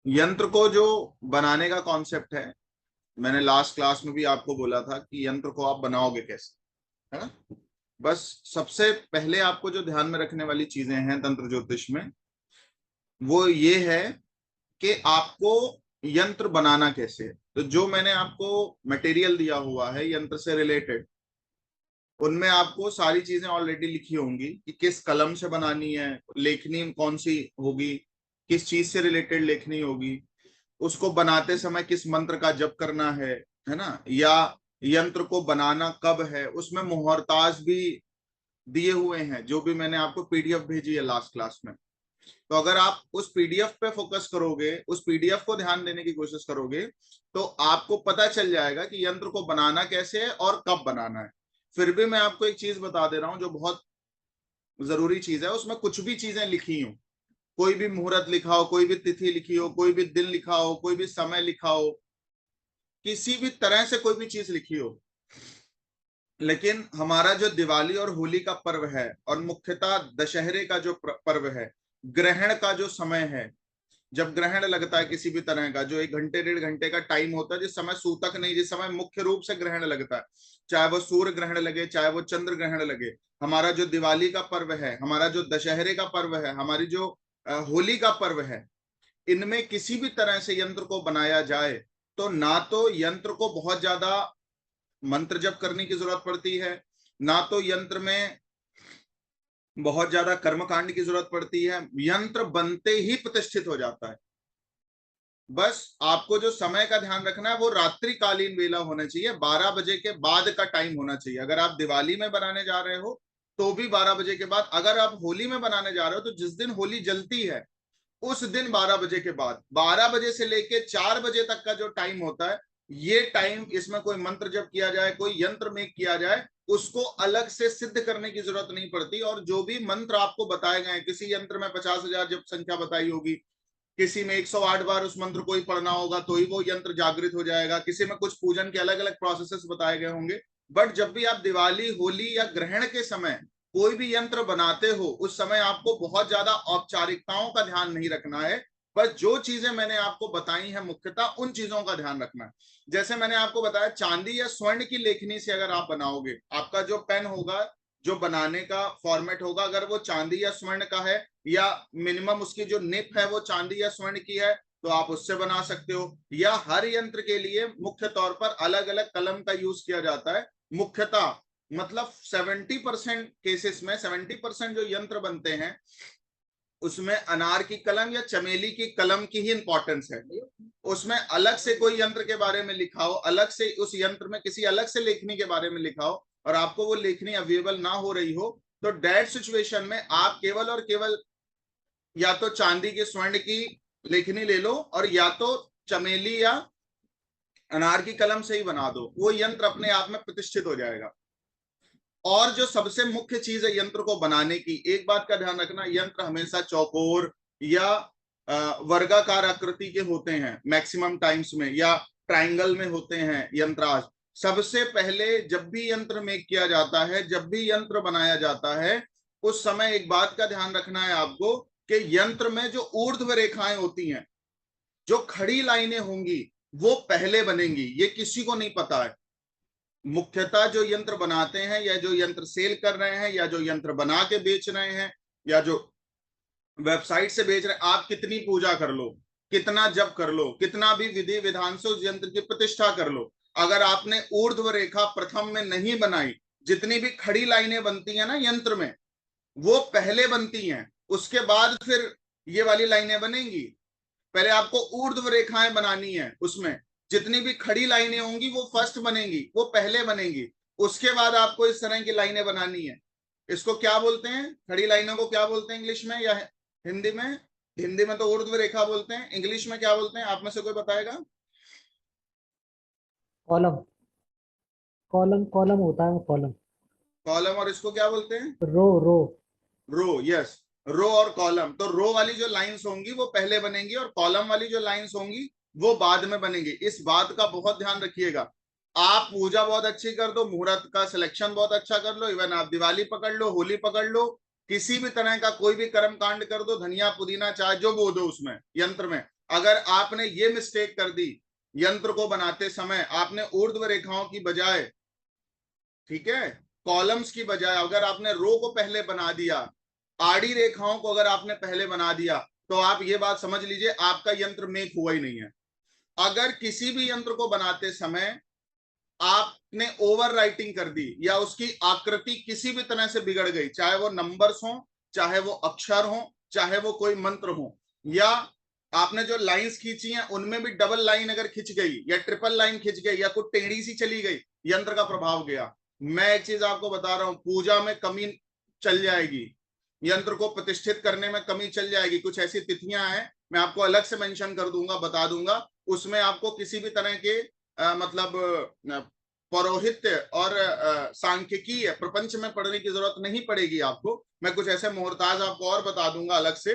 यंत्र को जो बनाने का कॉन्सेप्ट है, मैंने लास्ट क्लास में भी आपको बोला था कि यंत्र को आप बनाओगे कैसे, है ना। बस सबसे पहले आपको जो ध्यान में रखने वाली चीजें हैं तंत्र ज्योतिष में, वो ये है कि आपको यंत्र बनाना कैसे है। तो जो मैंने आपको मटेरियल दिया हुआ है यंत्र से रिलेटेड, उनमें आपको सारी चीजें ऑलरेडी लिखी होंगी कि किस कलम से बनानी है, लेखनी कौन सी होगी, किस चीज से रिलेटेड लेखनी होगी, उसको बनाते समय किस मंत्र का जप करना है ना, या यंत्र को बनाना कब है, उसमें मुहूर्ताज भी दिए हुए हैं, जो भी मैंने आपको पीडीएफ भेजी है लास्ट क्लास में। तो अगर आप उस पीडीएफ पे फोकस करोगे, उस पीडीएफ को ध्यान देने की कोशिश करोगे, तो आपको पता चल जाएगा कि यंत्र को बनाना कैसे है और कब बनाना है। फिर भी मैं आपको एक चीज बता दे रहा हूं जो बहुत जरूरी चीज है, उसमें कुछ भी चीजें लिखी हो, कोई भी मुहूर्त लिखा हो, कोई भी तिथि लिखी हो, कोई भी दिन लिखा हो, कोई भी समय लिखा हो, किसी भी तरह से कोई भी चीज लिखी हो, लेकिन हमारा जो दिवाली और होली का पर्व है और मुख्यतः दशहरे का जो पर्व है, ग्रहण का जो समय है, जब ग्रहण लगता है किसी भी तरह का, जो 1 घंटे 1.5 घंटे का टाइम होता है, जिस समय सूतक नहीं, जिस समय मुख्य रूप से ग्रहण लगता है, चाहे वो सूर्य ग्रहण लगे चाहे वो चंद्र ग्रहण लगे, हमारा जो दिवाली का पर्व है, हमारा जो दशहरे का पर्व है, हमारी जो होली का पर्व है, इनमें किसी भी तरह से यंत्र को बनाया जाए तो ना तो यंत्र को बहुत ज्यादा मंत्र जप करने की जरूरत पड़ती है, ना तो यंत्र में बहुत ज्यादा कर्मकांड की जरूरत पड़ती है, यंत्र बनते ही प्रतिष्ठित हो जाता है। बस आपको जो समय का ध्यान रखना है वो रात्रिकालीन वेला होना चाहिए, 12 बजे के बाद का टाइम होना चाहिए। अगर आप दिवाली में बनाने जा रहे हो तो भी 12 बजे के बाद, अगर आप होली में बनाने जा रहे हो तो जिस दिन होली जलती है उस दिन 12 बजे के बाद, 12 बजे से लेके 4 बजे तक का जो टाइम होता है, ये टाइम, इसमें कोई मंत्र जप किया जाए, कोई यंत्र में किया जाए, उसको अलग से सिद्ध करने की जरूरत नहीं पड़ती। और जो भी मंत्र आपको बताए गए हैं, किसी यंत्र में 50,000 जप संख्या बताई होगी, किसी में 108 बार उस मंत्र को ही पढ़ना होगा तो ही वो यंत्र जागृत हो जाएगा, किसी में कुछ पूजन के अलग अलग प्रोसेसेस बताए गए होंगे। बट जब भी आप दिवाली होली या ग्रहण के समय कोई भी यंत्र बनाते हो, उस समय आपको बहुत ज्यादा औपचारिकताओं का ध्यान नहीं रखना है। बस जो चीजें मैंने आपको बताई हैं मुख्यतः उन चीजों का ध्यान रखना है। जैसे मैंने आपको बताया, चांदी या स्वर्ण की लेखनी से अगर आप बनाओगे, आपका जो पेन होगा, जो बनाने का फॉर्मेट होगा, अगर वो चांदी या स्वर्ण का है, या मिनिमम उसकी जो निप है वो चांदी या स्वर्ण की है, तो आप उससे बना सकते हो। या हर यंत्र के लिए मुख्य तौर पर अलग अलग कलम का यूज किया जाता है। मुख्यतः मतलब 70% केसेस में, 70% जो यंत्र बनते हैं उसमें अनार की कलम या चमेली की कलम की ही इंपॉर्टेंस है। उसमें अलग से कोई यंत्र के बारे में लिखा हो, अलग से उस यंत्र में किसी अलग से लेखनी के बारे में लिखा हो, और आपको वो लेखनी अवेलेबल ना हो रही हो, तो डेट सिचुएशन में आप केवल और केवल या तो चांदी के स्वर्ण की लेखनी ले लो, और या तो चमेली या अनार की कलम से ही बना दो, वो यंत्र अपने आप में प्रतिष्ठित हो जाएगा। और जो सबसे मुख्य चीज है यंत्र को बनाने की, एक बात का ध्यान रखना, यंत्र हमेशा चौकोर या वर्गाकार आकृति के होते हैं मैक्सिमम टाइम्स में, या ट्राइंगल में होते हैं यंत्राज। सबसे पहले जब भी यंत्र मेक किया जाता है, जब भी यंत्र बनाया जाता है, उस समय एक बात का ध्यान रखना है आपको कि यंत्र में जो ऊर्ध्व रेखाएं होती हैं, जो खड़ी लाइनें होंगी, वो पहले बनेंगी। ये किसी को नहीं पता है। मुख्यतः जो यंत्र बनाते हैं, या जो यंत्र सेल कर रहे हैं, या जो यंत्र बना के बेच रहे हैं, या जो वेबसाइट से बेच रहे हैं, आप कितनी पूजा कर लो, कितना जप कर लो, कितना भी विधि विधान से उस यंत्र की प्रतिष्ठा कर लो, अगर आपने ऊर्ध्व रेखा प्रथम में नहीं बनाई, जितनी भी खड़ी लाइनें बनती हैं ना यंत्र में, वो पहले बनती हैं, उसके बाद फिर ये वाली लाइनें बनेंगी। पहले आपको ऊर्ध्व रेखाएं बनानी है, उसमें जितनी भी खड़ी लाइनें होंगी वो फर्स्ट बनेंगी, वो पहले बनेंगी, उसके बाद आपको इस तरह की लाइनें बनानी है। इसको क्या बोलते हैं, खड़ी लाइनों को क्या बोलते हैं इंग्लिश में या हिंदी में? हिंदी में तो ऊर्ध्व रेखा बोलते हैं, इंग्लिश में क्या बोलते हैं, आप में से कोई बताएगा? कॉलम। कॉलम कॉलम होता है वो, कॉलम। कॉलम। और इसको क्या बोलते हैं? रो रो। रो। यस, रो और कॉलम। तो रो वाली जो लाइंस होंगी वो पहले बनेंगी, और कॉलम वाली जो लाइंस होंगी वो बाद में बनेंगी। इस बात का बहुत ध्यान रखिएगा। आप पूजा बहुत अच्छी कर दो, मुहूर्त का सिलेक्शन बहुत अच्छा कर लो, इवन आप दिवाली पकड़ लो, होली पकड़ लो, किसी भी तरह का कोई भी कर्म कांड कर दो, धनिया पुदीना चाहे जो बो दो उसमें यंत्र में, अगर आपने ये मिस्टेक कर दी यंत्र को बनाते समय, आपने ऊर्ध्व रेखाओं की बजाय, ठीक है, कॉलम्स की बजाय अगर आपने रो को पहले बना दिया, आड़ी रेखाओं को अगर आपने पहले बना दिया, तो आप ये बात समझ लीजिए आपका यंत्र मेक हुआ ही नहीं है। अगर किसी भी यंत्र को बनाते समय आपने ओवर राइटिंग कर दी या उसकी आकृति किसी भी तरह से बिगड़ गई, चाहे वो नंबर्स हो, चाहे वो अक्षर हो, चाहे वो कोई मंत्र हो, या आपने जो लाइंस खींची हैं उनमें भी डबल लाइन अगर खिंच गई या ट्रिपल लाइन खिंच गई या कोई टेढ़ी सी चली गई, यंत्र का प्रभाव गया। मैं एक चीज आपको बता रहा हूं, पूजा में कमी चल जाएगी, यंत्र को प्रतिष्ठित करने में कमी चल जाएगी। कुछ ऐसी तिथियां हैं, मैं आपको अलग से मेंशन कर दूंगा, बता दूंगा, उसमें आपको किसी भी तरह के मतलब पौरोहित्य और सांख्यिकीय प्रपंच में पढ़ने की जरूरत नहीं पड़ेगी आपको। मैं कुछ ऐसे मुहूर्ताज आपको और बता दूंगा अलग से।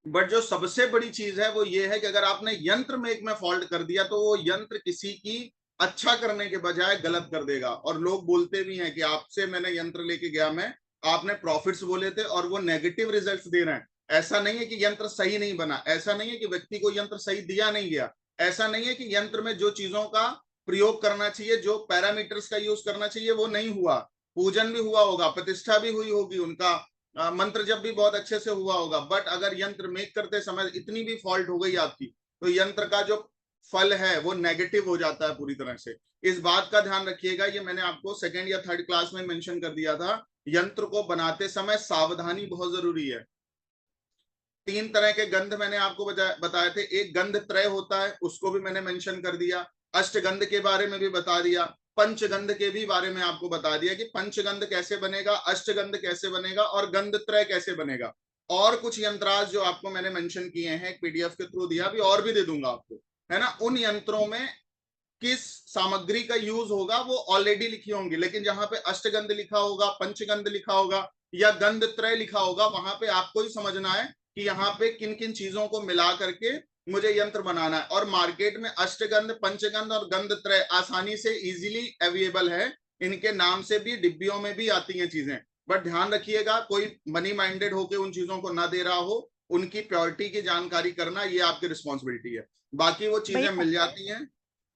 बट जो सबसे बड़ी चीज है वो ये है कि अगर आपने यंत्र में एक में फॉल्ट कर दिया तो वो यंत्र किसी की अच्छा करने के बजाय गलत कर देगा। और लोग बोलते भी हैं कि आपसे मैंने यंत्र लेके गया, मैं, आपने प्रॉफिट्स बोले थे और वो नेगेटिव रिजल्ट्स दे रहे हैं। ऐसा नहीं है कि यंत्र सही नहीं बना, ऐसा नहीं है कि व्यक्ति को यंत्र सही दिया नहीं गया, ऐसा नहीं है कि यंत्र में जो चीजों का प्रयोग करना चाहिए, जो पैरामीटर्स का यूज करना चाहिए वो नहीं हुआ। पूजन भी हुआ होगा, प्रतिष्ठा भी हुई होगी, उनका मंत्र जब भी बहुत अच्छे से हुआ होगा, बट अगर यंत्र मेक करते समय इतनी भी फॉल्ट हो गई आपकी, तो यंत्र का जो फल है वो नेगेटिव हो जाता है पूरी तरह से। इस बात का ध्यान रखिएगा, ये मैंने आपको सेकेंड या थर्ड क्लास में मेंशन कर दिया था। यंत्र को बनाते समय सावधानी बहुत जरूरी है। 3 तरह के गंध मैंने आपको बताए थे। एक गंध त्रय होता है, उसको भी मैंने मेंशन कर दिया। अष्टगंध के बारे में भी बता दिया, पंचगंध के भी बारे में आपको बता दिया कि पंचगंध कैसे बनेगा, अष्टगंध कैसे बनेगा और गंध त्रय कैसे बनेगा। और कुछ यंत्राज जो आपको मैंने मेंशन किए हैं, एक पीडीएफ के थ्रू दिया, अभी और भी दे दूंगा आपको, है ना। उन यंत्रों में किस सामग्री का यूज होगा वो ऑलरेडी लिखी होंगी, लेकिन जहां पे अष्टगंध लिखा होगा, पंचगंध लिखा होगा या गंध त्रय लिखा होगा, वहां पे आपको ही समझना है कि यहाँ पे किन किन चीजों को मिला करके मुझे यंत्र बनाना है। और मार्केट में अष्टगंध, पंचगंध और गंध त्रय आसानी से इजीली अवेलेबल है, इनके नाम से भी डिब्बियों में भी आती हैं चीजें। बट ध्यान रखिएगा कोई मनी माइंडेड होकर उन चीजों को ना दे रहा हो, उनकी प्योरिटी की जानकारी करना ये आपकी रिस्पॉन्सिबिलिटी है। बाकी वो चीजें मिल जाती हैं,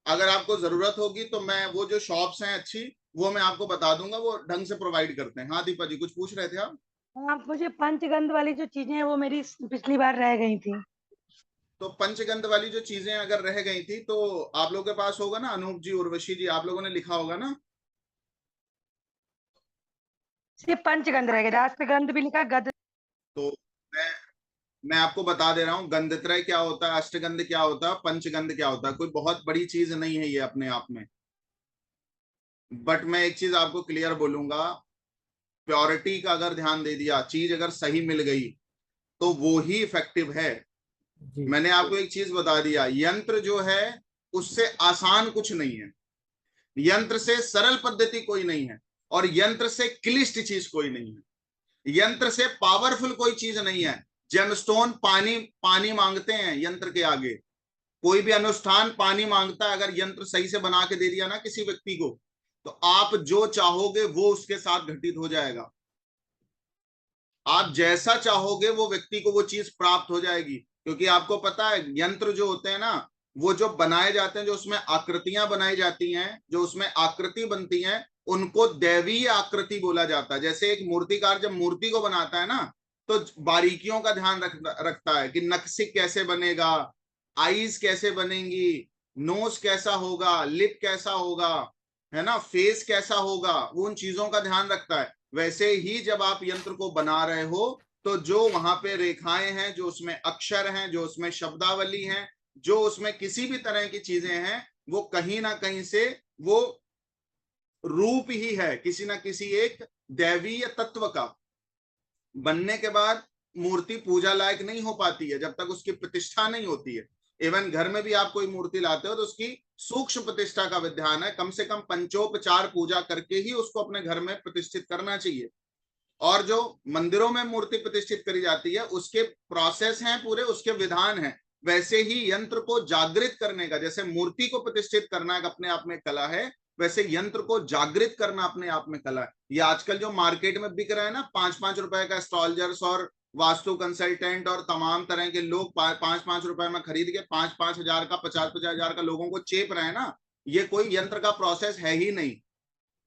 अगर आपको जरूरत होगी तो मैं वो जो शॉप्स हैं अच्छी, वो मैं आपको बता दूंगा, वो ढंग से प्रोवाइड करते हैं। हाँ दीपा जी, कुछ पूछ रहे थे आप? आप मुझे पंचगंध वाली जो चीजें हैं वो मेरी पिछली बार रह गई थी। तो पंचगंध वाली जो चीजें अगर रह गई थी तो आप लोगों के पास होगा ना, अनूप जी, उर्वशी जी, आप लोगों ने लिखा होगा ना। सिर्फ पंचगंध रह गए, अष्टगंध भी लिखा, गद। तो मैं मैं आपको बता दे रहा हूँ, गंधत्रय क्या होता है, अष्टगंध क्या होता है, पंचगंध क्या होता है। कोई बहुत बड़ी चीज नहीं है ये अपने आप में। बट मैं एक चीज आपको क्लियर बोलूंगा, प्योरिटी का अगर ध्यान दे दिया, चीज अगर सही मिल गई तो वो ही इफेक्टिव है। जी मैंने आपको एक चीज बता दिया, यंत्र जो है उससे आसान कुछ नहीं है, यंत्र से सरल पद्धति कोई नहीं है, और यंत्र से क्लिष्ट चीज कोई नहीं है, यंत्र से पावरफुल कोई चीज नहीं है। जेमस्टोन पानी पानी मांगते हैं यंत्र के आगे, कोई भी अनुष्ठान पानी मांगता है। अगर यंत्र सही से बना के दे दिया ना किसी व्यक्ति को, तो आप जो चाहोगे वो उसके साथ घटित हो जाएगा। आप जैसा चाहोगे वो व्यक्ति को वो चीज प्राप्त हो जाएगी। क्योंकि आपको पता है यंत्र जो होते हैं ना, वो जो बनाए जाते हैं, जो उसमें आकृतियां बनाई जाती हैं, जो उसमें आकृति बनती हैं, उनको दैवीय आकृति बोला जाता है। जैसे एक मूर्तिकार जब मूर्ति को बनाता है ना, तो बारीकियों का ध्यान रखता है कि नक्शिक कैसे बनेगा, आईज कैसे बनेंगी, नोज कैसा होगा, लिप कैसा होगा, है ना, फेस कैसा होगा, वो उन चीजों का ध्यान रखता है। वैसे ही जब आप यंत्र को बना रहे हो, तो जो वहां पे रेखाएं हैं, जो उसमें अक्षर हैं, जो उसमें शब्दावली हैं, जो उसमें किसी भी तरह की चीजें हैं, वो कहीं ना कहीं से वो रूप ही है किसी ना किसी एक दैवीय तत्व का। बनने के बाद मूर्ति पूजा लायक नहीं हो पाती है जब तक उसकी प्रतिष्ठा नहीं होती है। इवन घर में भी आप कोई मूर्ति लाते हो तो उसकी सूक्ष्म प्रतिष्ठा का विधान है, कम से कम पंचोपचार पूजा करके ही उसको अपने घर में प्रतिष्ठित करना चाहिए। और जो मंदिरों में मूर्ति प्रतिष्ठित करी जाती है उसके प्रोसेस हैं पूरे, उसके विधान हैं। वैसे ही यंत्र को जागृत करने का, जैसे मूर्ति को प्रतिष्ठित करना एक अपने आप में कला है, वैसे यंत्र को जागृत करना अपने आप में कला है। ये आजकल जो मार्केट में बिक रहा है ना, 5-5 रुपए का स्टॉलजर्स और वास्तु कंसल्टेंट और तमाम तरह के लोग 5-5 रुपए में खरीद के 5-5 हजार का 50-50 हजार का लोगों को चेप रहे हैं ना, ये कोई यंत्र का प्रोसेस है ही नहीं।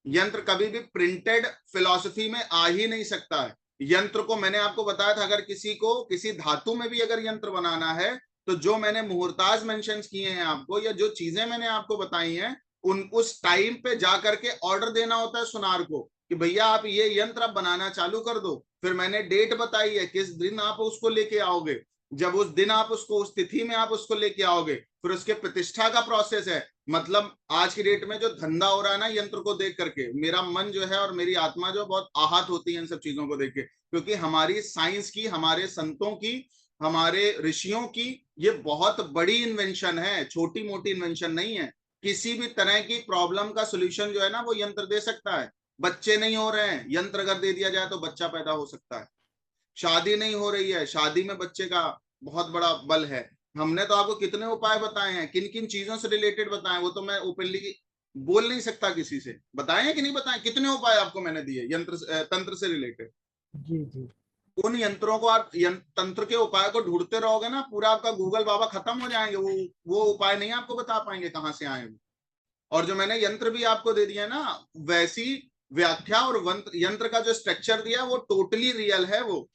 यंत्र कभी भी प्रिंटेड फिलॉसफी में आ ही नहीं सकता है। यंत्र को मैंने आपको बताया था, अगर किसी को किसी धातु में भी अगर यंत्र बनाना है तो जो मैंने मुहूर्ताज मेंशन किए हैं आपको, या जो चीजें मैंने आपको बताई हैं, उन उस टाइम पे जाकर के ऑर्डर देना होता है सुनार को कि भैया आप ये यंत्र आप बनाना चालू कर दो। फिर मैंने डेट बताई है किस दिन आप उसको लेके आओगे, जब उस दिन आप उसको उस तिथि में आप उसको लेके आओगे, फिर उसके प्रतिष्ठा का प्रोसेस है। मतलब आज की डेट में जो धंधा हो रहा है ना यंत्र को देख करके, मेरा मन जो है और मेरी आत्मा जो बहुत आहत होती है इन सब चीजों को देख के, क्योंकि हमारी साइंस की, हमारे संतों की, हमारे ऋषियों की ये बहुत बड़ी इन्वेंशन है, छोटी मोटी इन्वेंशन नहीं है। किसी भी तरह की प्रॉब्लम का सोल्यूशन जो है ना वो यंत्र दे सकता है। बच्चे नहीं हो रहे हैं, यंत्र अगर दे दिया जाए तो बच्चा पैदा हो सकता है। शादी नहीं हो रही है, शादी में बच्चे का बहुत बड़ा बल है। हमने तो आपको कितने उपाय बताए हैं, किन किन चीजों से रिलेटेड बताए, वो तो मैं ओपनली बोल नहीं सकता किसी से। बताए हैं कि नहीं बताए? कितने उपाय आपको मैंने दिए यंत्र तंत्र से रिलेटेड। जी जी। उन यंत्रों को आप तंत्र के उपाय को ढूंढते रहोगे ना, पूरा आपका गूगल बाबा खत्म हो जाएंगे। वो उपाय नहीं आपको बता पाएंगे कहाँ से आए। और जो मैंने यंत्र भी आपको दे दिया ना, वैसी व्याख्या और यंत्र का जो स्ट्रक्चर दिया वो टोटली रियल है वो।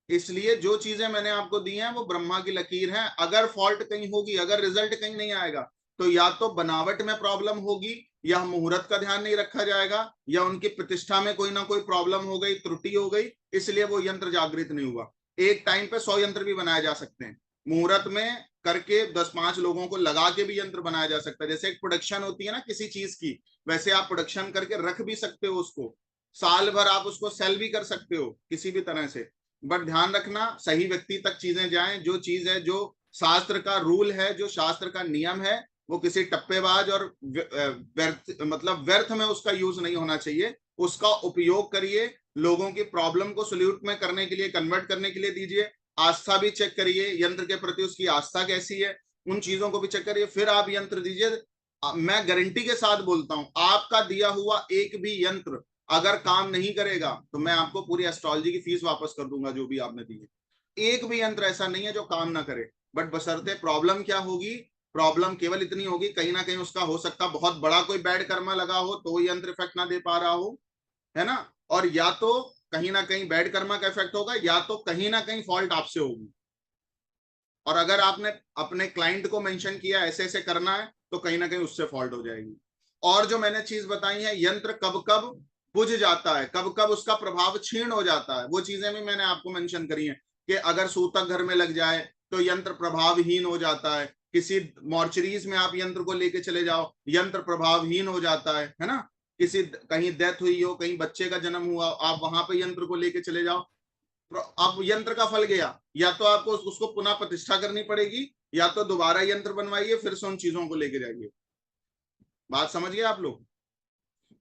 इसलिए जो चीजें मैंने आपको दी हैं वो ब्रह्मा की लकीर है। अगर फॉल्ट कहीं होगी, अगर रिजल्ट कहीं नहीं आएगा, तो या तो बनावट में प्रॉब्लम होगी, या मुहूर्त का ध्यान नहीं रखा जाएगा, या उनकी प्रतिष्ठा में कोई ना कोई प्रॉब्लम हो गई, त्रुटि हो गई, इसलिए वो यंत्र जागृत नहीं हुआ। एक टाइम पे 100 यंत्र भी बनाए जा सकते हैं मुहूर्त में करके, 10-5 लोगों को लगा के भी यंत्र बनाया जा सकता है। जैसे एक प्रोडक्शन होती है ना किसी चीज की, वैसे आप प्रोडक्शन करके रख भी सकते हो उसको, साल भर आप उसको सेल भी कर सकते हो किसी भी तरह से। बट ध्यान रखना सही व्यक्ति तक चीजें जाएं। जो चीज है, जो शास्त्र का रूल है, जो शास्त्र का नियम है, वो किसी टप्पेबाज और व्यर्थ में उसका यूज नहीं होना चाहिए। उसका उपयोग करिए, लोगों की प्रॉब्लम को सोल्यूट में करने के लिए, कन्वर्ट करने के लिए दीजिए। आस्था भी चेक करिए, यंत्र के प्रति उसकी आस्था कैसी है, उन चीजों को भी चेक करिए, फिर आप यंत्र दीजिए। मैं गारंटी के साथ बोलता हूं, आपका दिया हुआ एक भी यंत्र अगर काम नहीं करेगा तो मैं आपको पूरी एस्ट्रोलॉजी की फीस वापस कर दूंगा जो भी आपने दी है। एक भी यंत्र ऐसा नहीं है जो काम ना करे। बट बशर्ते प्रॉब्लम क्या होगी, प्रॉब्लम केवल इतनी होगी, कहीं ना कहीं उसका हो सकता बहुत बड़ा कोई बैड कर्मा लगा हो तो यंत्र इफेक्ट ना दे पा रहा हो, है ना। और या तो कहीं ना कहीं बैड कर्मा का इफेक्ट होगा, या तो कहीं ना कहीं फॉल्ट आपसे होगी। और अगर आपने अपने क्लाइंट को मेंशन किया ऐसे ऐसे करना है, तो कहीं ना कहीं उससे फॉल्ट हो जाएगी। और जो मैंने चीज बताई है, यंत्र कब कब बुझ जाता है, कब कब उसका प्रभाव क्षीण हो जाता है, वो चीजें भी मैंने आपको मेंशन करी हैं। कि अगर सूतक घर में लग जाए तो यंत्र प्रभावहीन हो जाता है। किसी मॉर्चरीज में आप यंत्र को लेके चले जाओ, यंत्र प्रभावहीन हो जाता है ना। किसी कहीं डेथ हुई हो, कहीं बच्चे का जन्म हुआ, आप वहां पे यंत्र को लेके चले जाओ, अब यंत्र का फल गया, या तो आपको उसको पुनः प्रतिष्ठा करनी पड़ेगी, या तो दोबारा यंत्र बनवाइए, फिर से उन चीजों को लेके जाइए। बात समझ गए आप लोग?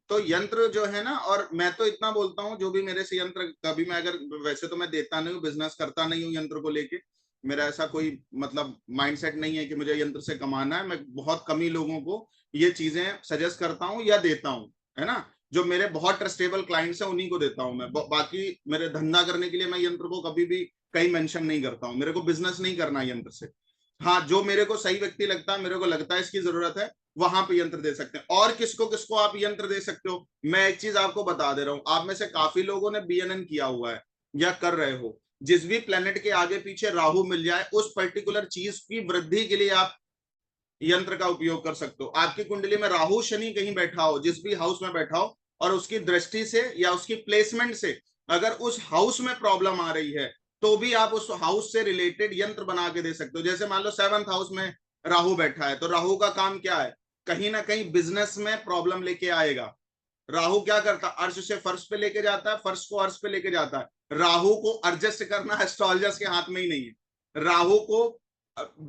तो यंत्र जो है ना, और मैं तो इतना बोलता हूँ, जो भी मेरे से यंत्र कभी मैं अगर, वैसे तो मैं देता नहीं हूँ, बिजनेस करता नहीं हूँ यंत्र को लेके, मेरा ऐसा कोई मतलब माइंडसेट नहीं है कि मुझे यंत्र से कमाना है। मैं बहुत कम ही लोगों को ये चीजें सजेस्ट करता हूँ या देता हूँ, है ना। जो मेरे बहुत ट्रस्टेबल क्लाइंट्स हैं उन्हीं को देता हूँ मैं। बाकी मेरे धंधा करने के लिए मैं यंत्र को कभी भी कहीं मेंशन नहीं करता हूँ। मेरे को बिजनेस नहीं करना है यंत्र से। हाँ, जो मेरे को सही व्यक्ति लगता है, मेरे को लगता है इसकी जरूरत है, वहां पे यंत्र दे सकते हैं। और किसको किसको आप यंत्र दे सकते हो, मैं एक चीज आपको बता दे रहा हूं। आप में से काफी लोगों ने बीएनएन किया हुआ है या कर रहे हो। जिस भी प्लेनेट के आगे पीछे राहु मिल जाए, उस पर्टिकुलर चीज की वृद्धि के लिए आप यंत्र का उपयोग कर सकते हो। आपकी कुंडली में राहु शनि कहीं बैठा हो, जिस भी हाउस में बैठा हो, और उसकी दृष्टि से या उसकी प्लेसमेंट से अगर उस हाउस में प्रॉब्लम आ रही है, तो भी आप उस हाउस से रिलेटेड यंत्र बना के दे सकते हो। जैसे मान लो 7th हाउस में राहु बैठा है, तो राहु का काम क्या है, कहीं ना कहीं बिजनेस में प्रॉब्लम लेके आएगा। राहु क्या करता है, अर्श से फर्श पे लेके जाता है, फर्श को अर्श पे लेके जाता है। राहु को एडजस्ट करना एस्ट्रोलजर्स के हाथ में ही नहीं है। राहु को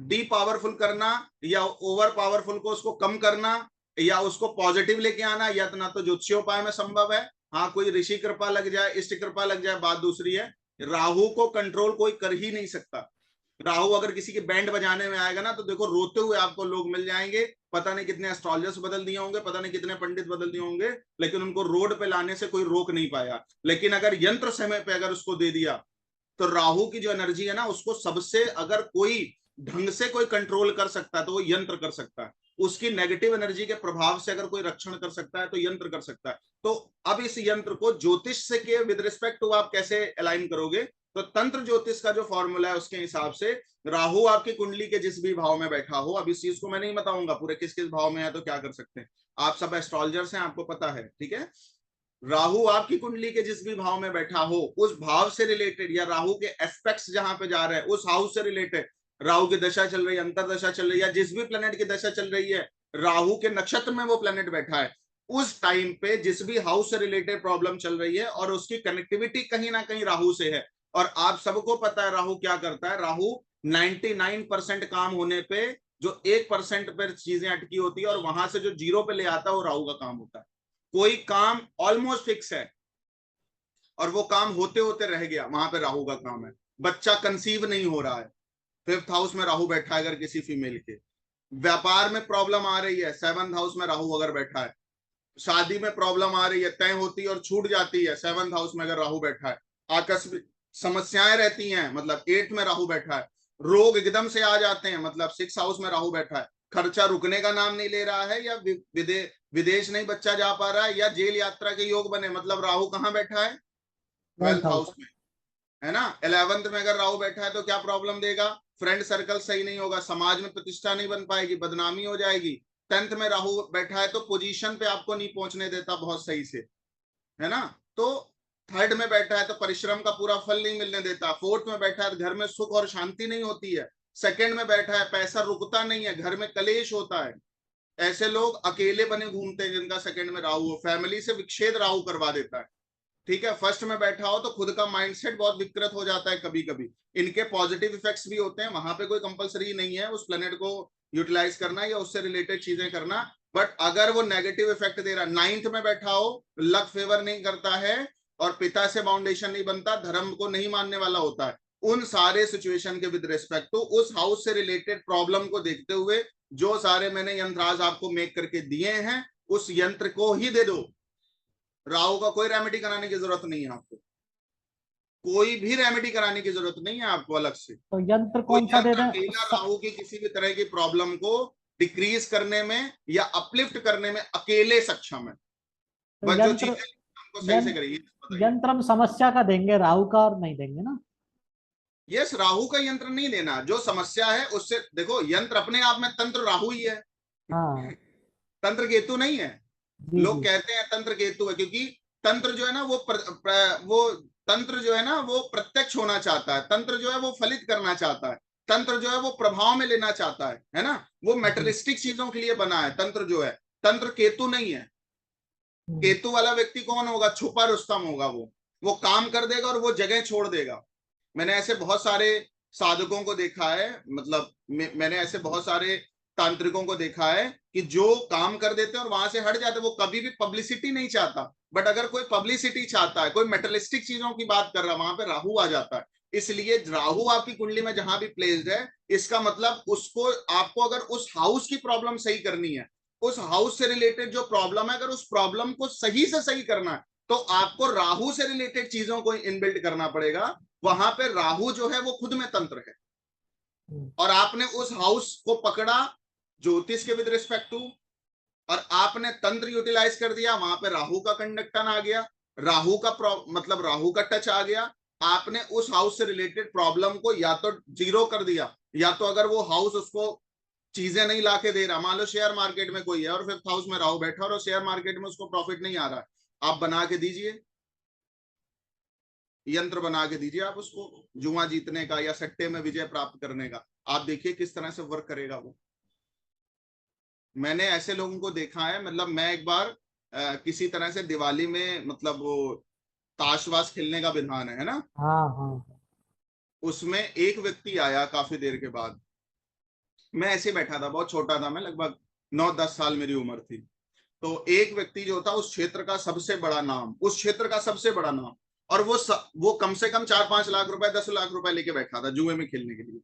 डी पावरफुल करना या ओवर पावरफुल को उसको कम करना या उसको पॉजिटिव लेके आना, या तो ना तो ज्योतिषोपाय में संभव है। हाँ, कोई ऋषि कृपा लग जाए, इष्ट कृपा लग जाए, बात दूसरी है। राहु को कंट्रोल कोई कर ही नहीं सकता। राहु अगर किसी की बैंड बजाने में आएगा ना, तो देखो रोते हुए आपको लोग मिल जाएंगे। पता नहीं कितने एस्ट्रोलजर्स बदल दिए होंगे, पता नहीं कितने पंडित बदल दिए होंगे, लेकिन उनको रोड पे लाने से कोई रोक नहीं पाया। लेकिन अगर यंत्र समय पे अगर उसको दे दिया, तो राहु की जो एनर्जी है ना, उसको सबसे अगर कोई ढंग से कोई कंट्रोल कर सकता है तो वो यंत्र कर सकता है। उसकी नेगेटिव एनर्जी के प्रभाव से अगर कोई रक्षण कर सकता है तो यंत्र कर सकता है। तो अब इस यंत्र को ज्योतिष से के विद रिस्पेक्ट टू आप कैसे अलाइन करोगे, तो तंत्र ज्योतिष का जो फॉर्मूला है उसके हिसाब से राहु आपकी कुंडली के जिस भी भाव में बैठा हो, अब इस चीज को मैं नहीं बताऊंगा पूरे किस किस भाव में है तो क्या कर सकते हैं, आप सब एस्ट्रोलॉजर्स हैं, आपको पता है, ठीक है। राहु आपकी कुंडली के जिस भी भाव में बैठा हो, उस भाव से रिलेटेड या राहु के एस्पेक्ट्स जहां पे जा रहे हैं उस हाउस से रिलेटेड राहु की दशा चल रही है, अंतरदशा चल रही है, जिस भी प्लेनेट की दशा चल रही है, राहु के नक्षत्र में वो प्लेनेट बैठा है, उस टाइम पे जिस भी हाउस से रिलेटेड प्रॉब्लम चल रही है और उसकी कनेक्टिविटी कहीं ना कहीं राहु से है। और आप सबको पता है राहु क्या करता है, राहु 99% काम होने पे जो 1% पर चीजें अटकी होती है और वहां से जो 0 पे ले आता है वो राहु का काम होता है। कोई काम ऑलमोस्ट फिक्स है और वो काम होते होते रह गया, वहां पे राहु का काम है। बच्चा कंसीव नहीं हो रहा है, 5th हाउस में राहु बैठा है अगर किसी फीमेल के। व्यापार में प्रॉब्लम आ रही है, 7th हाउस में राहु अगर बैठा है। शादी में प्रॉब्लम आ रही है, तय होती है और छूट जाती है, 7th हाउस में अगर राहु बैठा है। आकस्मिक समस्याएं रहती हैं, मतलब 8th में राहु बैठा है। रोग एकदम से आ जाते हैं, मतलब 6th हाउस में राहु बैठा है। खर्चा रुकने का नाम नहीं ले रहा है, या विदेश नहीं बच्चा जा पा रहा है, या जेल यात्रा के योग बने, मतलब राहु कहाँ बैठा है, 12th हाउस में, है ना। 11th में अगर राहु बैठा है तो क्या प्रॉब्लम देगा, फ्रेंड सर्कल सही नहीं होगा, समाज में प्रतिष्ठा नहीं बन पाएगी, बदनामी हो जाएगी। 10th में राहु बैठा है तो पोजीशन पे आपको नहीं पहुंचने देता बहुत सही से, है ना। तो 3rd में बैठा है तो परिश्रम का पूरा फल नहीं मिलने देता। 4th में बैठा है तो घर में सुख और शांति नहीं होती है। 2nd में बैठा है पैसा रुकता नहीं है, घर में कलेश होता है। ऐसे लोग अकेले बने घूमते हैं जिनका 2nd में राहु हो, फैमिली से विच्छेद राहु करवा देता है, ठीक है। 1st में बैठा हो तो खुद का माइंडसेट बहुत विकृत हो जाता है कभी कभी। इनके पॉजिटिव इफेक्ट्स भी होते हैं, वहां पे कोई कंपलसरी नहीं है उस प्लेनेट को यूटिलाइज करना या उससे रिलेटेड चीजें करना। बट अगर वो नेगेटिव इफेक्ट दे रहा, 9th में बैठा हो, लक फेवर नहीं करता है और पिता से बाउंडेशन नहीं बनता, धर्म को नहीं मानने वाला होता है, उन सारे सिचुएशन के विद रिस्पेक्ट टू उस हाउस से रिलेटेड प्रॉब्लम को देखते हुए जो सारे मैंने यंत्र आज आपको मेक करके दिए हैं, उस यंत्र को ही दे दो। राहु का कोई रेमेडी कराने की जरूरत नहीं है आपको, कोई भी रेमेडी कराने की जरूरत नहीं है आपको अलग से। तो यंत्र कोई कौन सा दे यंत्र दें? अकेला राहु की किसी भी तरह की प्रॉब्लम को डिक्रीज करने में या अपलिफ्ट करने में अकेले सक्षम है। तो बस जो यंत्र चीजें हमको सही से करिए, यंत्र हम समस्या का देंगे, राहु का और नहीं देंगे ना। यस, राहु का यंत्र नहीं देना, जो समस्या है उससे देखो। यंत्र अपने आप में तंत्र राहु ही है, हाँ तंत्र केतु नहीं है। जी लोग जी। कहते हैं तंत्र केतु है, क्योंकि तंत्र जो है ना वो तंत्र जो है ना वो प्रत्यक्ष होना चाहता है, तंत्र जो है वो फलित करना चाहता है, तंत्र जो है वो प्रभाव में लेना चाहता है ना। वो मेटेरियलिस्टिक चीजों के लिए बना है तंत्र जो है, तंत्र केतु नहीं है। केतु वाला व्यक्ति कौन होगा, छुपा रुस्तम होगा। वो काम कर देगा और वो जगह छोड़ देगा। मैंने ऐसे बहुत सारे साधकों को देखा है, मतलब मैंने ऐसे बहुत सारे तांत्रिकों को देखा है कि जो काम कर देते हैं और वहां से हट जाते हैं। वो कभी भी पब्लिसिटी नहीं चाहता, बट अगर कोई पब्लिसिटी चाहता है, कोई मेटलिस्टिक चीजों की बात कर रहा है, वहां पे राहु आ जाता है। इसलिए राहु आपकी कुंडली में जहां भी प्लेस्ड है, इसका मतलब उसको आपको अगर उस हाउस की प्रॉब्लम सही करनी है, उस हाउस से रिलेटेड जो प्रॉब्लम है, अगर उस प्रॉब्लम को सही से सही करना है तो आपको राहु से रिलेटेड चीजों को इनबिल्ट करना पड़ेगा। वहां पे राहु जो है वो खुद में तंत्र है, और आपने उस हाउस को पकड़ा ज्योतिष के विद रिस्पेक्ट टू, और आपने तंत्र यूटिलाइज कर दिया, वहां पे राहु का कंडक्टन आ गया, राहु का मतलब राहु का टच आ गया। आपने उस हाउस से रिलेटेड प्रॉब्लम को या तो जीरो कर दिया, या तो अगर वो हाउस उसको चीजें नहीं लाके दे रहा, मान लो शेयर मार्केट में कोई है और 5th हाउस में राहु बैठा और शेयर मार्केट में उसको प्रॉफिट नहीं आ रहा है, आप बना के दीजिए, यंत्र बना के दीजिए आप उसको जुआ जीतने का या सट्टे में विजय प्राप्त करने का, आप देखिए किस तरह से वर्क करेगा वो। मैंने ऐसे लोगों को देखा है, मतलब मैं एक बार किसी तरह से दिवाली में, मतलब वो ताशवास खेलने का विधान है ना, हाँ हाँ। उसमें एक व्यक्ति आया काफी देर के बाद। मैं ऐसे बैठा था, बहुत छोटा था मैं, लगभग 9-10 साल मेरी उम्र थी। तो एक व्यक्ति जो था उस क्षेत्र का सबसे बड़ा नाम, उस क्षेत्र का सबसे बड़ा नाम, और वो कम से कम 4-5 लाख रुपए 10 लाख रुपए लेके बैठा था जुए में खेलने के लिए,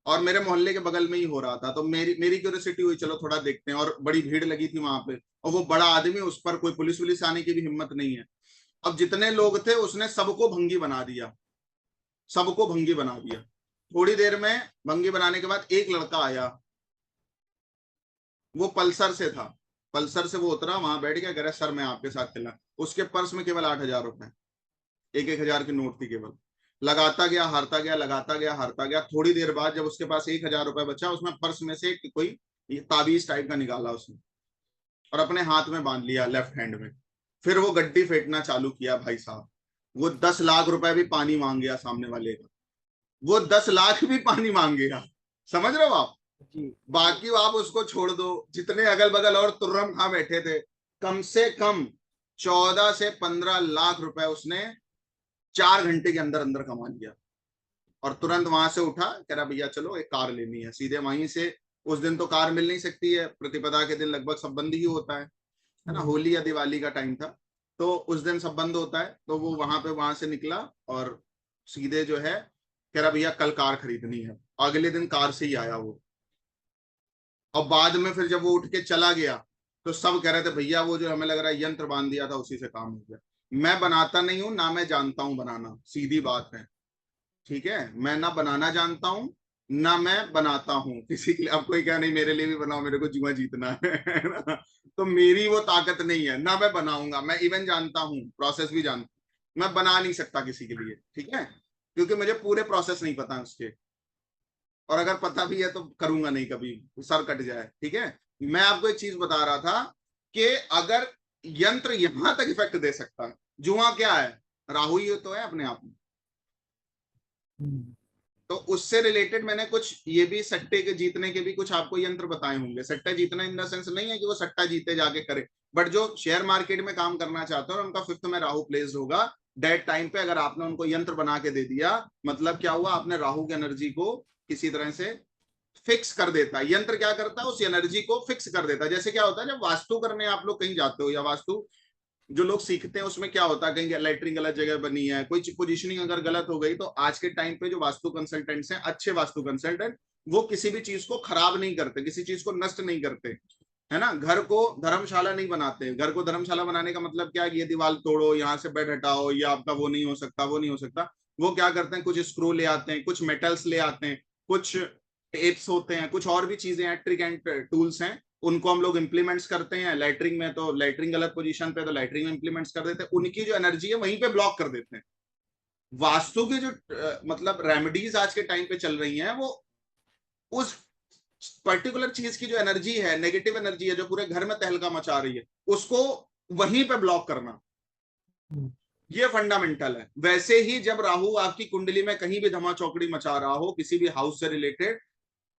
और मेरे मोहल्ले के बगल में ही हो रहा था। तो मेरी क्यूरियोसिटी हुई, चलो थोड़ा देखते हैं, और बड़ी भीड़ लगी थी वहां पे, और वो बड़ा आदमी, उस पर कोई पुलिस वुलिस आने की भी हिम्मत नहीं है। अब जितने लोग थे उसने सबको भंगी बना दिया, सबको भंगी बना दिया। थोड़ी देर में भंगी बनाने के बाद एक लड़का आया, वो पल्सर से था, पल्सर से वो उतरा, वहां बैठ गया, कह रहा सर मैं आपके साथ चलना। उसके पर्स में केवल 8,000 रुपए, 1,000 की नोट थी केवल। लगाता गया, हारता गया, लगाता गया, हारता गया। थोड़ी देर बाद जब उसके पास 1,000 रुपए बचा, उसमें पर्स में से कोई ताबीज टाइप का निकाला उसने और अपने हाथ में बांध लिया, लेफ्ट हैंड में। फिर वो गड्डी फेंकना चालू किया। भाई साहब, वो 10 लाख रुपए भी पानी मांग गया सामने वाले का, वो 10 लाख भी पानी मांग गया। समझ रहे हो आप? जी। बाकी आप उसको छोड़ दो, जितने अगल बगल और तुर्रम खा बैठे थे, कम से कम 14 से 15 लाख रुपए उसने 4 घंटे के अंदर अंदर कमा लिया। और तुरंत वहां से उठा, कह रहा भैया चलो एक कार लेनी है। सीधे वहीं से, उस दिन तो कार मिल नहीं सकती है, प्रतिपदा के दिन लगभग सब बंद ही होता है ना, होली या दिवाली का टाइम था, तो उस दिन सब बंद होता है। तो वो वहां से निकला और सीधे जो है कह रहा भैया कल कार खरीदनी है। अगले दिन कार से ही आया वो। और बाद में फिर जब वो उठ के चला गया तो सब कह रहे थे भैया वो जो हमें लग रहा है यंत्र बांध दिया था उसी से काम हो गया। मैं बनाता नहीं हूं ना, मैं जानता हूं बनाना, सीधी बात है। ठीक है, मैं ना बनाना जानता हूं ना मैं बनाता हूं किसी के लिए। अब कोई क्या नहीं मेरे लिए भी बनाओ, मेरे को जुआ जीतना है ना? तो मेरी वो ताकत नहीं है ना, मैं बनाऊंगा। मैं इवन जानता हूं, प्रोसेस भी जानता हूं, मैं बना नहीं सकता किसी के लिए। ठीक है, क्योंकि मुझे पूरे प्रोसेस नहीं पता उसके, और अगर पता भी है तो करूंगा नहीं, कभी सर कट जाए। ठीक है, मैं आपको एक चीज बता रहा था कि अगर यंत्र यहां तक इफेक्ट दे सकता है, जुआ क्या है, राहु ही तो है अपने आप में। तो उससे रिलेटेड मैंने कुछ ये भी सट्टे के जीतने के भी कुछ आपको यंत्र बताए होंगे। सट्टा जीतना इन द सेंस नहीं है कि वो सट्टा जीते जाके करे, बट जो शेयर मार्केट में काम करना चाहते हैं और उनका 5th में राहु प्लेस्ड होगा, डेट टाइम पे अगर आपने उनको यंत्र बना के दे दिया, मतलब क्या हुआ, आपने राहु की एनर्जी को किसी तरह से फिक्स कर देता है। यंत्र क्या करता है, उस एनर्जी को फिक्स कर देता है। जैसे क्या होता है, जब वास्तु करने आप लोग कहीं जाते हो, या वास्तु जो लोग सीखते हैं उसमें क्या होता है, कहीं लैटरिन गलत जगह बनी है, कोई पोजीशनिंग अगर गलत हो गई, तो आज के टाइम पे जो वास्तु कंसल्टेंट्स हैं, अच्छे वास्तु कंसल्टेंट, वो किसी भी चीज को खराब नहीं करते, किसी चीज को नष्ट नहीं करते, है ना। घर को धर्मशाला नहीं बनाते। घर को धर्मशाला बनाने का मतलब क्या है, ये दीवार तोड़ो, यहाँ से बेड हटाओ, ये आपका वो नहीं हो सकता, वो नहीं हो सकता। वो क्या करते हैं, कुछ स्क्रू ले आते हैं, कुछ मेटल्स ले आते हैं, कुछ टेप्स होते हैं, कुछ और भी चीजें हैं, ट्रिक एंड टूल्स हैं, उनको हम लोग इंप्लीमेंट्स करते हैं। लैटरिंग में तो लैटरिंग गलत पोजीशन पे, तो लैटरिंग में इंप्लीमेंट्स कर देते हैं, उनकी जो एनर्जी है वहीं पे ब्लॉक कर देते हैं। वास्तु की जो मतलब रेमेडीज आज के टाइम पे चल रही हैं, वो उस पर्टिकुलर चीज की जो एनर्जी है, नेगेटिव एनर्जी है, जो पूरे घर में तहलका मचा रही है, उसको वहीं पे ब्लॉक करना, ये फंडामेंटल है। वैसे ही जब राहु आपकी कुंडली में कहीं भी धमा चौकड़ी मचा रहा हो, किसी भी हाउस से रिलेटेड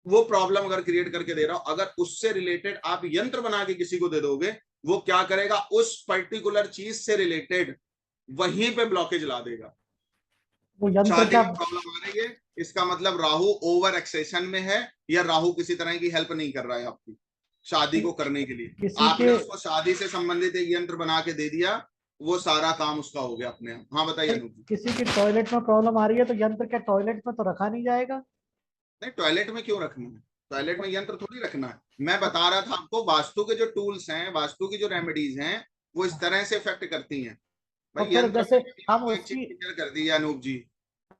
वो प्रॉब्लम अगर क्रिएट करके दे रहा हो, अगर उससे रिलेटेड आप यंत्र बना के किसी को दे दोगे, वो क्या करेगा, उस पर्टिकुलर चीज से रिलेटेड वहीं पे ब्लॉकेज ला देगा। वो यंत्र शादी क्या? में प्रॉब्लम आ रही है, इसका मतलब राहु ओवर एक्सेशन में है, या राहु किसी तरह की हेल्प नहीं कर रहा है आपकी शादी को करने के लिए। किसी आपने के उसको शादी से संबंधित एक यंत्र बना के दे दिया, वो सारा काम उसका हो गया अपने आप। हाँ बताइए अनूप जी। किसी की टॉयलेट में प्रॉब्लम आ रही है तो यंत्र क्या टॉयलेट में तो रखा नहीं जाएगा? नहीं, टॉयलेट में क्यों रखना है, टॉयलेट में यंत्र थोड़ी रखना है। मैं बता रहा था आपको, वास्तु के जो टूल्स हैं, वास्तु की जो रेमेडीज हैं, वो इस तरह से इफेक्ट करती हैं। तो भाई फिर यंत्र जैसे में हम आपको एक चीज उसकी। क्लियर कर दी है अनूप जी,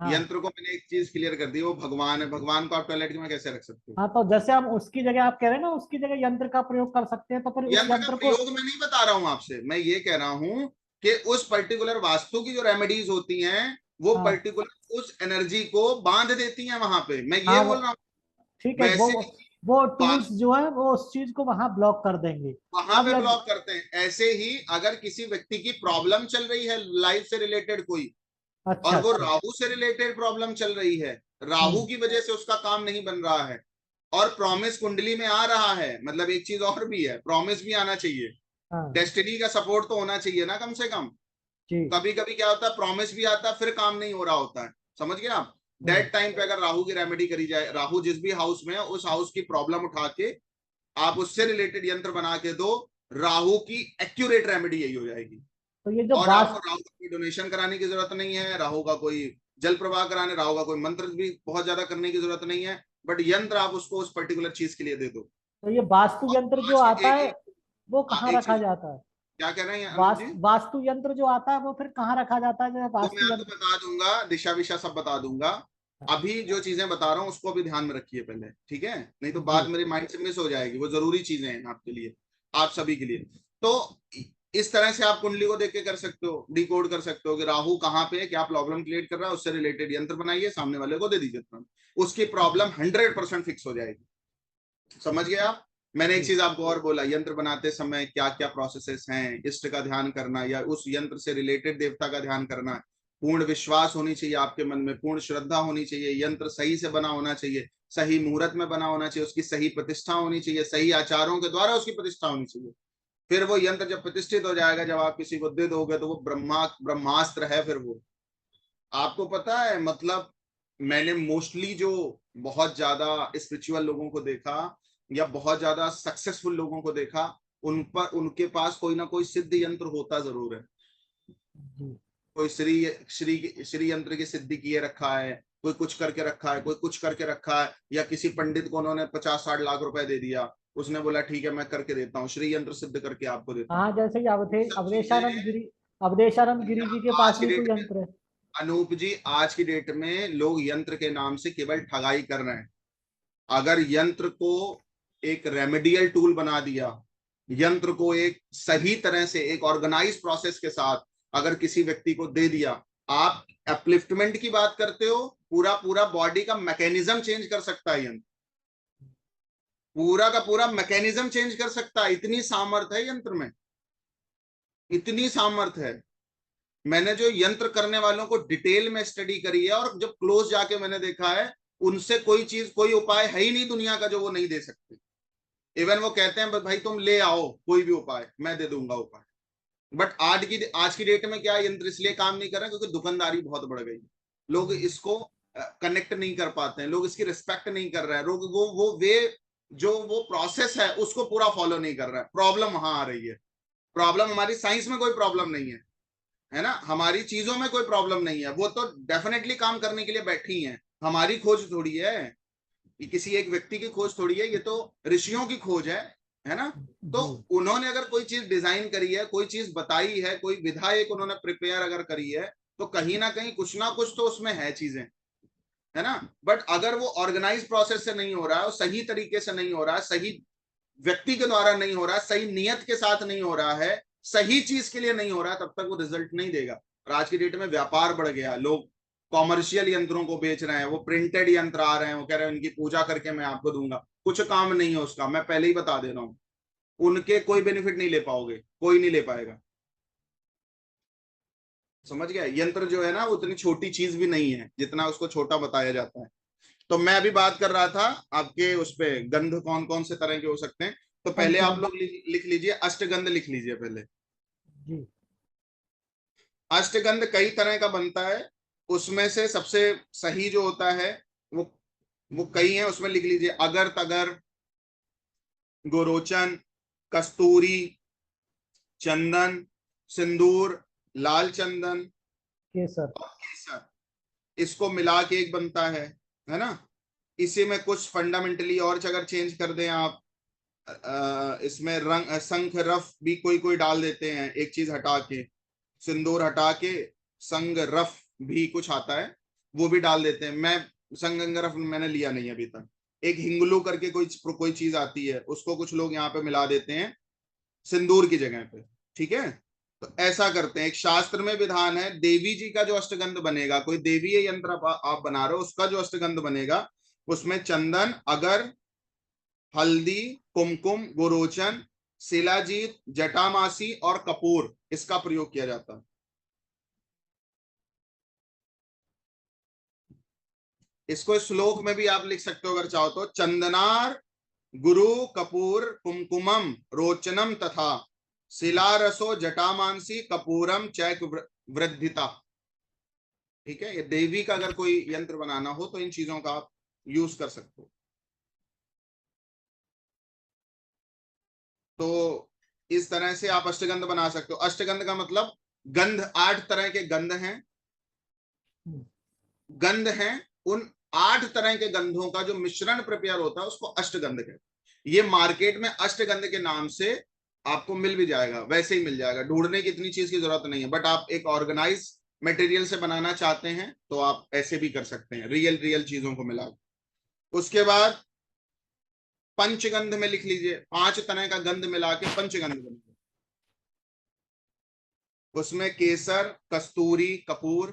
हाँ। यंत्र को मैंने एक चीज क्लियर कर दी, वो भगवान है, भगवान को आप टॉयलेट में कैसे रख सकते हो। हाँ, तो जैसे हम उसकी जगह, आप कह रहे हैं ना, उसकी जगह यंत्र का प्रयोग कर सकते हैं, तो फिर उस यंत्र का यंत्र को। प्रयोग मैं नहीं बता रहा हूं आपसे, मैं ये कह रहा हूं कि उस पर्टिकुलर वास्तु की जो रेमेडीज होती हैं, वो हाँ। पर्टिकुलर उस एनर्जी को बांध देती हैं वहां पे, मैं हाँ ये वो बोल रहा हूँ। ठीक है। वैसे ही वो टूल्स वास्तु जो है वो उस चीज को वहां ब्लॉक कर देंगे। वहां अब पे यदि। ब्लॉक करते हैं। ऐसे ही अगर किसी व्यक्ति की प्रॉब्लम चल रही है लाइफ से रिलेटेड कोई, अच्छा और वो अच्छा। राहु से रिलेटेड प्रॉब्लम चल रही है, राहु हम्म। की वजह से उसका काम नहीं बन रहा है, और प्रॉमिस कुंडली में आ रहा है, मतलब एक चीज और भी है, प्रॉमिस भी आना चाहिए, हाँ डेस्टिनी का सपोर्ट तो होना चाहिए ना कम से कम। जी। कभी कभी क्या होता है, प्रॉमिस भी आता है फिर काम नहीं हो रहा होता है, समझ गए आप। हम्म। डेट टाइम पे अगर राहु की रेमेडी करी जाए, राहु जिस भी हाउस में है उस हाउस की प्रॉब्लम उठा के आप उससे रिलेटेड यंत्र बना के दो, राहु की एक्यूरेट रेमेडी यही हो जाएगी। तो ये जो और आपको वास्तु। राहु का कोई डोनेशन कराने की जरूरत नहीं है, राहु का कोई जल प्रवाह कराने, राहु का कोई मंत्र भी बहुत ज्यादा करने की जरूरत नहीं है, बट यंत्र आप उसको उस पर्टिकुलर चीज के लिए दे दो। तो ये वास्तु और यंत्र जो आज के आता एक है एक वो हाँ कहाँ एक रखा चीज, जाता है? क्या कह रहे हैं अनुज जी? वास्तु यंत्र जो आता है वो फिर कहाँ रखा जाता है, जैसे वो मैं वास्तु आपको यंत्र? बता दूंगा, दिशा विशा सब बता दूंगा। अच्छा। अभी जो चीजें बता रहा हूँ उसको अभी ध्यान में रखिए पहले, ठीक है? नहीं तो जी। बात मेरे माइंड से मिस हो जाएगी, वो जरूरी चीजें हैं आपके लिए, आप सभी के लिए। तो इस तरह से आप कुंडली को देख के कर सकते हो, डिकोड कर सकते हो कि राहु कहाँ पे है, क्या प्रॉब्लम क्रिएट कर रहा है, उससे रिलेटेड यंत्र बनाइए, सामने वाले को दे दीजिए तुरंत, उसकी प्रॉब्लम 100% फिक्स हो जाएगी। समझ गए आप? मैंने एक जी। चीज आपको और बोला, यंत्र बनाते समय क्या क्या प्रोसेसेस हैं, इष्ट का ध्यान करना या उस यंत्र से रिलेटेड देवता का ध्यान करना, पूर्ण विश्वास होनी चाहिए आपके मन में, पूर्ण श्रद्धा होनी चाहिए, यंत्र सही से बना होना चाहिए, सही मुहूर्त में बना होना चाहिए, उसकी सही प्रतिष्ठा होनी चाहिए, सही आचारों के द्वारा उसकी प्रतिष्ठा होनी चाहिए। फिर वो यंत्र जब प्रतिष्ठित हो जाएगा, जब आप किसी को दे दोगे, तो वो ब्रह्मास्त्र है। फिर वो, आपको पता है मतलब, मैंने मोस्टली जो बहुत ज्यादा स्पिरिचुअल लोगों को देखा या बहुत ज्यादा सक्सेसफुल लोगों को देखा, उन पर उनके पास कोई ना कोई सिद्ध यंत्र होता जरूर है। जी। कोई श्री श्री श्री यंत्र की सिद्धि किए रखा है, कोई कुछ करके रखा है, कोई कुछ करके रखा है, या किसी पंडित को उन्होंने 50-60 लाख रुपए दे दिया, उसने बोला ठीक है मैं करके देता हूँ, श्री यंत्र सिद्ध करके आपको देता हूँ। हाँ, जैसे ही ये सब अवधेशानंद चीजें गिरी, अवधेशानंद गिरी जी के पास आज की भी डेट कोई में, यंत्र है? अनूप जी, आज की डेट में लोग यंत्र के नाम से केवल ठगाई कर रहे हैं। अगर यंत्र को एक रेमेडियल टूल बना दिया, यंत्र को एक सही तरह से एक ऑर्गेनाइज प्रोसेस के साथ अगर किसी व्यक्ति को दे दिया, आप अपलिफ्टमेंट की बात करते हो, पूरा पूरा बॉडी का मैकेनिज्म चेंज कर सकता है यंत्र, पूरा का पूरा मैकेनिज्म चेंज कर सकता है। इतनी सामर्थ है यंत्र में, इतनी सामर्थ है। मैंने जो यंत्र करने वालों को डिटेल में स्टडी करी है, और जब क्लोज जाके मैंने देखा है, उनसे कोई चीज, कोई उपाय है ही नहीं दुनिया का जो वो नहीं दे सकते। इवन वो कहते हैं भाई तुम ले आओ कोई भी उपाय, मैं दे दूंगा उपाय। बट आज की डेट में क्या यंत्र इसलिए काम नहीं कर रहे क्योंकि दुकानदारी बहुत बढ़ गई है, लोग इसको कनेक्ट नहीं कर पाते हैं, लोग इसकी रिस्पेक्ट नहीं कर रहे हैं, लोग वो वे जो वो प्रोसेस है उसको पूरा फॉलो नहीं कर रहा है। प्रॉब्लम वहां आ रही है। प्रॉब्लम हमारी साइंस में कोई प्रॉब्लम नहीं है ना, हमारी चीजों में कोई प्रॉब्लम नहीं है, वो तो डेफिनेटली काम करने के लिए बैठी हैं। हमारी खोज थोड़ी है, ये किसी एक व्यक्ति की खोज थोड़ी है, ये तो ऋषियों की खोज है ना। तो जी। उन्होंने अगर कोई चीज डिजाइन करी है, कोई चीज बताई है, कोई विधा एक उन्होंने प्रिपेयर अगर करी है, तो कहीं ना कुछ तो उसमें है चीजें, है ना। बट अगर वो ऑर्गेनाइज प्रोसेस से नहीं हो रहा है, सही तरीके से नहीं हो रहा है, सही व्यक्ति के द्वारा नहीं हो रहा है, सही नियत के साथ नहीं हो रहा है, सही चीज के लिए नहीं हो रहा है, तब तक वो रिजल्ट नहीं देगा। और आज की डेट में व्यापार बढ़ गया, लोग कॉमर्शियल यंत्रों को बेच रहे हैं, वो प्रिंटेड यंत्र आ रहे हैं, वो कह रहे हैं उनकी पूजा करके मैं आपको दूंगा, कुछ काम नहीं है उसका, मैं पहले ही बता दे रहा हूं, उनके कोई बेनिफिट नहीं ले पाओगे, कोई नहीं ले पाएगा। समझ गया? यंत्र जो है ना, वो उतनी छोटी चीज भी नहीं है जितना उसको छोटा बताया जाता है। तो मैं अभी बात कर रहा था आपके उस पे, गंध कौन कौन से तरह के हो सकते हैं। तो पहले आप पंचगंध। लोग लिख लीजिए, अष्टगंध लिख लीजिए पहले। जी। अष्टगंध कई तरह का बनता है, उसमें से सबसे सही जो होता है वो वो कई है, उसमें लिख लीजिए अगर तगर, गोरोचन, कस्तूरी, चंदन, सिंदूर, लाल चंदन केसर। और केसर, इसको मिला के एक बनता है ना। इसी में कुछ फंडामेंटली और अगर चेंज कर दें आप, इसमें रंग शंख रफ भी कोई कोई डाल देते हैं, एक चीज हटा के, सिंदूर हटा के संग रफ भी कुछ आता है, वो भी डाल देते हैं। मैं संग रफ मैंने लिया नहीं अभी तक। एक हिंगलू करके कोई कोई चीज आती है, उसको कुछ लोग यहाँ पे मिला देते हैं सिंदूर की जगह पे, ठीक है। तो ऐसा करते हैं, एक शास्त्र में विधान है, देवी जी का जो अष्टगंध बनेगा, कोई देवी यंत्र आप बना रहे हो, उसका जो अष्टगंध बनेगा, उसमें चंदन, अगर, हल्दी, कुमकुम, गोरोचन, शिलाजीत, जटामासी और कपूर, इसका प्रयोग किया जाता है। इसको श्लोक में भी आप लिख सकते हो अगर चाहो तो, चंदनार गुरु कपूर कुमकुमम रोचनम तथा शिलारसो जटामांसी कपूरम चैक वृद्धिता। ठीक है, ये देवी का अगर कोई यंत्र बनाना हो तो इन चीजों का आप यूज कर सकते हो। तो इस तरह से आप अष्टगंध बना सकते हो। अष्टगंध का मतलब गंध, 8 तरह के गंध हैं, गंध हैं, उन 8 तरह के गंधों का जो मिश्रण प्रिपेयर होता है उसको अष्टगंध कहते हैं। ये मार्केट में अष्टगंध के नाम से आपको मिल भी जाएगा, वैसे ही मिल जाएगा, ढूंढने की इतनी चीज की जरूरत नहीं है। बट आप एक ऑर्गेनाइज मटेरियल से बनाना चाहते हैं तो आप ऐसे भी कर सकते हैं, रियल रियल चीजों को मिला। उसके बाद पंचगंध में लिख लीजिए, 5 तरह का गंध मिला के पंचगंध बनेगा। उसमें केसर, कस्तूरी, कपूर,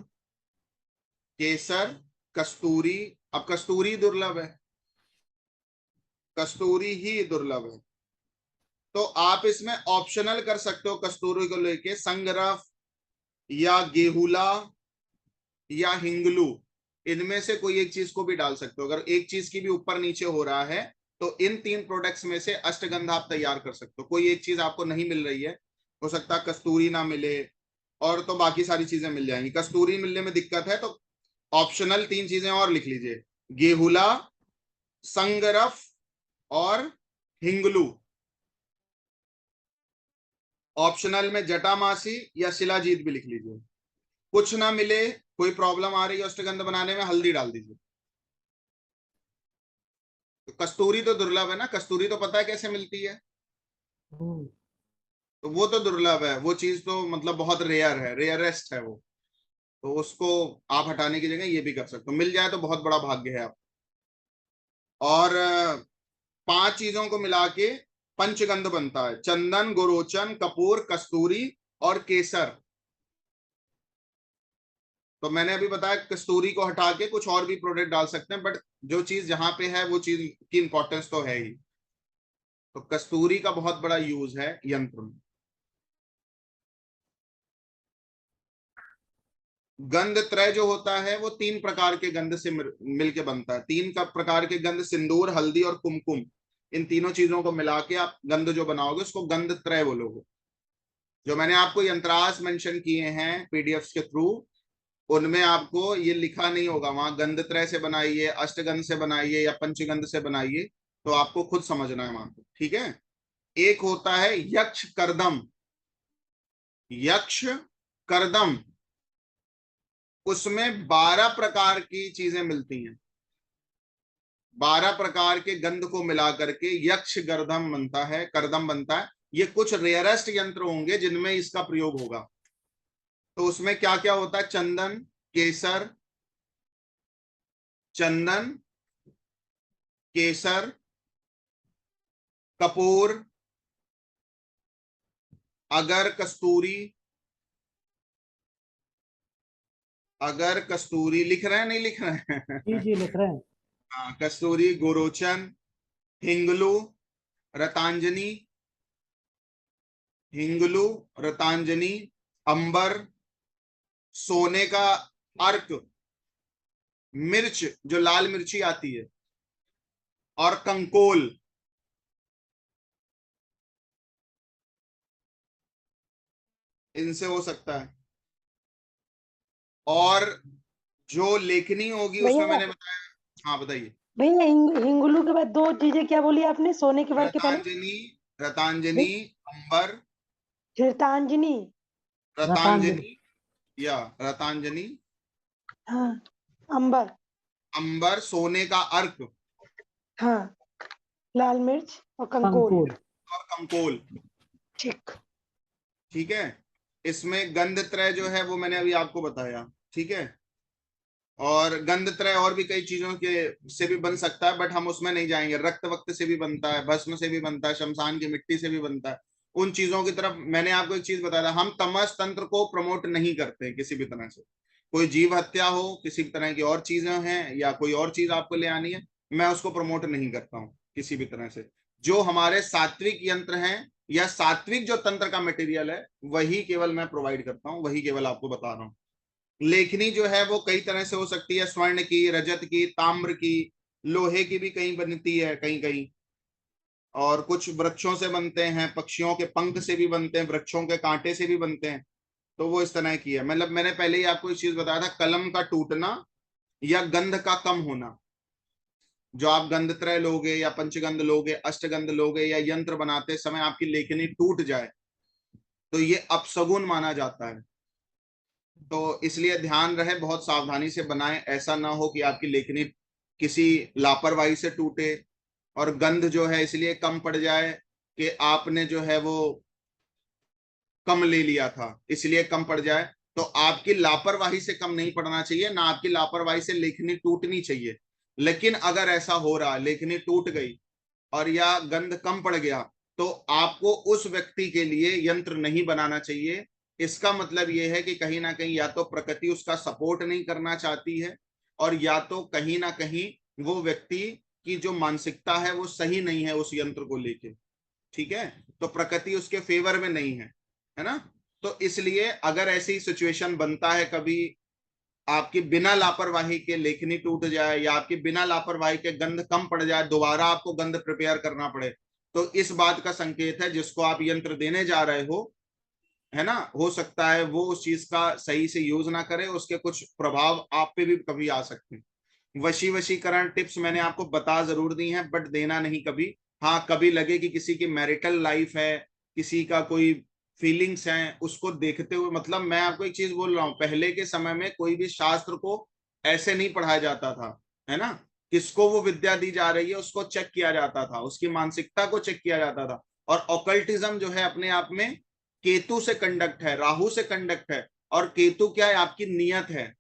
केसर, कस्तूरी। अब कस्तूरी दुर्लभ है, कस्तूरी ही दुर्लभ है, तो आप इसमें ऑप्शनल कर सकते हो कस्तूरी को लेके संगरफ या गेहुला या हिंगलू, इनमें से कोई एक चीज को भी डाल सकते हो। अगर एक चीज की भी ऊपर नीचे हो रहा है तो इन 3 प्रोडक्ट्स में से अष्टगंध आप तैयार कर सकते हो। कोई एक चीज आपको नहीं मिल रही है, हो सकता है कस्तूरी ना मिले, और तो बाकी सारी चीजें मिल जाएंगी। कस्तूरी मिलने में दिक्कत है तो ऑप्शनल 3 चीजें और लिख लीजिए, गेहुला, संगरफ और हिंगलू। ऑप्शनल में जटामासी या शिलाजीत भी लिख लीजिए। कुछ ना मिले, कोई प्रॉब्लम आ रही है अष्टगंध बनाने में, हल्दी डाल दीजिए। तो कस्तूरी तो दुर्लभ है ना, कस्तूरी तो पता है कैसे मिलती है, हम्म, तो वो तो दुर्लभ है, वो चीज तो मतलब बहुत रेयर है, रेयरेस्ट है वो, तो उसको आप हटाने की जगह ये भी कर सकते हो। मिल जाए तो बहुत बड़ा भाग्य है आप। और 5 चीजों को मिला के पंचगंध बनता है, चंदन, गोरोचन, कपूर, कस्तूरी और केसर। तो मैंने अभी बताया कस्तूरी को हटा के कुछ और भी प्रोडक्ट डाल सकते हैं, बट जो चीज जहां पे है वो चीज की इंपॉर्टेंस तो है ही। तो कस्तूरी का बहुत बड़ा यूज है यंत्र में। गंध त्रय जो होता है वो 3 प्रकार के गंध से मिलके बनता है। 3 का प्रकार के गंध, सिंदूर, हल्दी और कुमकुम, इन तीनों चीजों को मिला के आप गंध जो बनाओगे उसको गंध त्रय बोलोगे। जो मैंने आपको यंत्रास मेंशन किए हैं पीडीएफ के थ्रू, उनमें आपको ये लिखा नहीं होगा वहां गंध त्रय से बनाइए, अष्टगंध से बनाइए या पंचगंध से बनाइए, तो आपको खुद समझना है वहां पे, ठीक है। एक होता है यक्ष करदम, यक्ष करदम, उसमें 12 प्रकार की चीजें मिलती हैं। 12 प्रकार के गंध को मिला करके यक्ष गर्दम बनता है, करदम बनता है। ये कुछ रेयरेस्ट यंत्र होंगे जिनमें इसका प्रयोग होगा। तो उसमें क्या क्या होता है, चंदन, केसर, चंदन, केसर, कपूर, अगर कस्तूरी, अगर कस्तूरी लिख रहे हैं नहीं लिख रहे हैं जी जी लिख रहे हैं। हाँ, कस्तूरी, गोरोचन, हिंगलू, रतांजनी, हिंगलू, रतांजनी, अंबर, सोने का अर्क, मिर्च जो लाल मिर्ची आती है, और कंकोल। इनसे हो सकता है। और जो लेखनी होगी उसमें भैया मैंने बताया, हाँ बताइए। भैया हिंगुलू के बाद 2 चीजें क्या बोली आपने सोने के वर्ग के पहले? रतांजनी, रतांजनी, अंबर, श्वेतांजनी। रतांजलि। रतांजनी या रतांजनी, हाँ, अंबर। अंबर, सोने का अर्क हाँ, लाल मिर्च और कंकोल। कंकुल। और कंकोल, ठीक। ठीक है। इसमें गंध त्रय जो है वो मैंने अभी आपको बताया, ठीक है। और गंध त्रय और भी कई चीजों के से भी बन सकता है, बट हम उसमें नहीं जाएंगे। रक्त वक्त से भी बनता है, भस्म से भी बनता है, शमशान की मिट्टी से भी बनता है। उन चीजों की तरफ मैंने आपको एक चीज बताया था, हम तमस तंत्र को प्रमोट नहीं करते किसी भी तरह से। कोई जीव हत्या हो, किसी तरह की और चीजें हैं, या कोई और चीज आपको ले आनी है, मैं उसको प्रमोट नहीं करता हूँ किसी भी तरह से। जो हमारे सात्विक यंत्र हैं या सात्विक जो तंत्र का मटेरियल है वही केवल मैं प्रोवाइड करता हूँ, वही केवल आपको बता रहा हूँ। लेखनी जो है वो कई तरह से हो सकती है, स्वर्ण की, रजत की, ताम्र की, लोहे की भी कहीं बनती है कहीं कहीं। और कुछ वृक्षों से बनते हैं, पक्षियों के पंख से भी बनते हैं, वृक्षों के कांटे से भी बनते हैं। तो वो इस तरह की है। मतलब मैंने पहले ही आपको इस चीज बताया था, कलम का टूटना या गंध का कम होना। जो आप गंध त्रय लोगे या पंचगंध लोगे, अष्टगंध लोगे, या यंत्र बनाते समय आपकी लेखनी टूट जाए तो ये अपशगुन माना जाता है। तो इसलिए ध्यान रहे, बहुत सावधानी से बनाएं, ऐसा ना हो कि आपकी लेखनी किसी लापरवाही से टूटे और गंध जो है इसलिए कम पड़ जाए कि आपने जो है वो कम ले लिया था इसलिए कम पड़ जाए, तो आपकी लापरवाही से कम नहीं पड़ना चाहिए, ना आपकी लापरवाही से लेखनी टूटनी चाहिए। लेकिन अगर ऐसा हो रहा, लेखनी टूट गई और या गंध कम पड़ गया, तो आपको उस व्यक्ति के लिए यंत्र नहीं बनाना चाहिए। इसका मतलब यह है कि कहीं ना कहीं या तो प्रकृति उसका सपोर्ट नहीं करना चाहती है, और या तो कहीं ना कहीं वो व्यक्ति की जो मानसिकता है वो सही नहीं है उस यंत्र को लेके। ठीक है, तो प्रकृति उसके फेवर में नहीं है ना। तो इसलिए अगर ऐसी सिचुएशन बनता है कभी, आपकी बिना लापरवाही के लेखनी टूट जाए या आपकी बिना लापरवाही के गंध कम पड़ जाए, दोबारा आपको गंध प्रिपेयर करना पड़े, तो इस बात का संकेत है जिसको आप यंत्र देने जा रहे हो, है ना, हो सकता है वो उस चीज का सही से यूज ना करे, उसके कुछ प्रभाव आप पे भी कभी आ सकते हैं। वशीकरण टिप्स मैंने आपको बता जरूर दी हैं, बट देना नहीं कभी। हाँ, कभी लगे कि किसी की मैरिटल लाइफ है, किसी का कोई फीलिंग्स हैं, उसको देखते हुए, मतलब मैं आपको एक चीज बोल रहा हूँ, पहले के समय में कोई भी शास्त्र को ऐसे नहीं पढ़ाया जाता था, है ना। किसको वो विद्या दी जा रही है उसको चेक किया जाता था, उसकी मानसिकता को चेक किया जाता था। और ऑकल्टिज्म जो है अपने आप में केतु से कंडक्ट है, राहु से कंडक्ट है। और केतु क्या है, आपकी नियत है।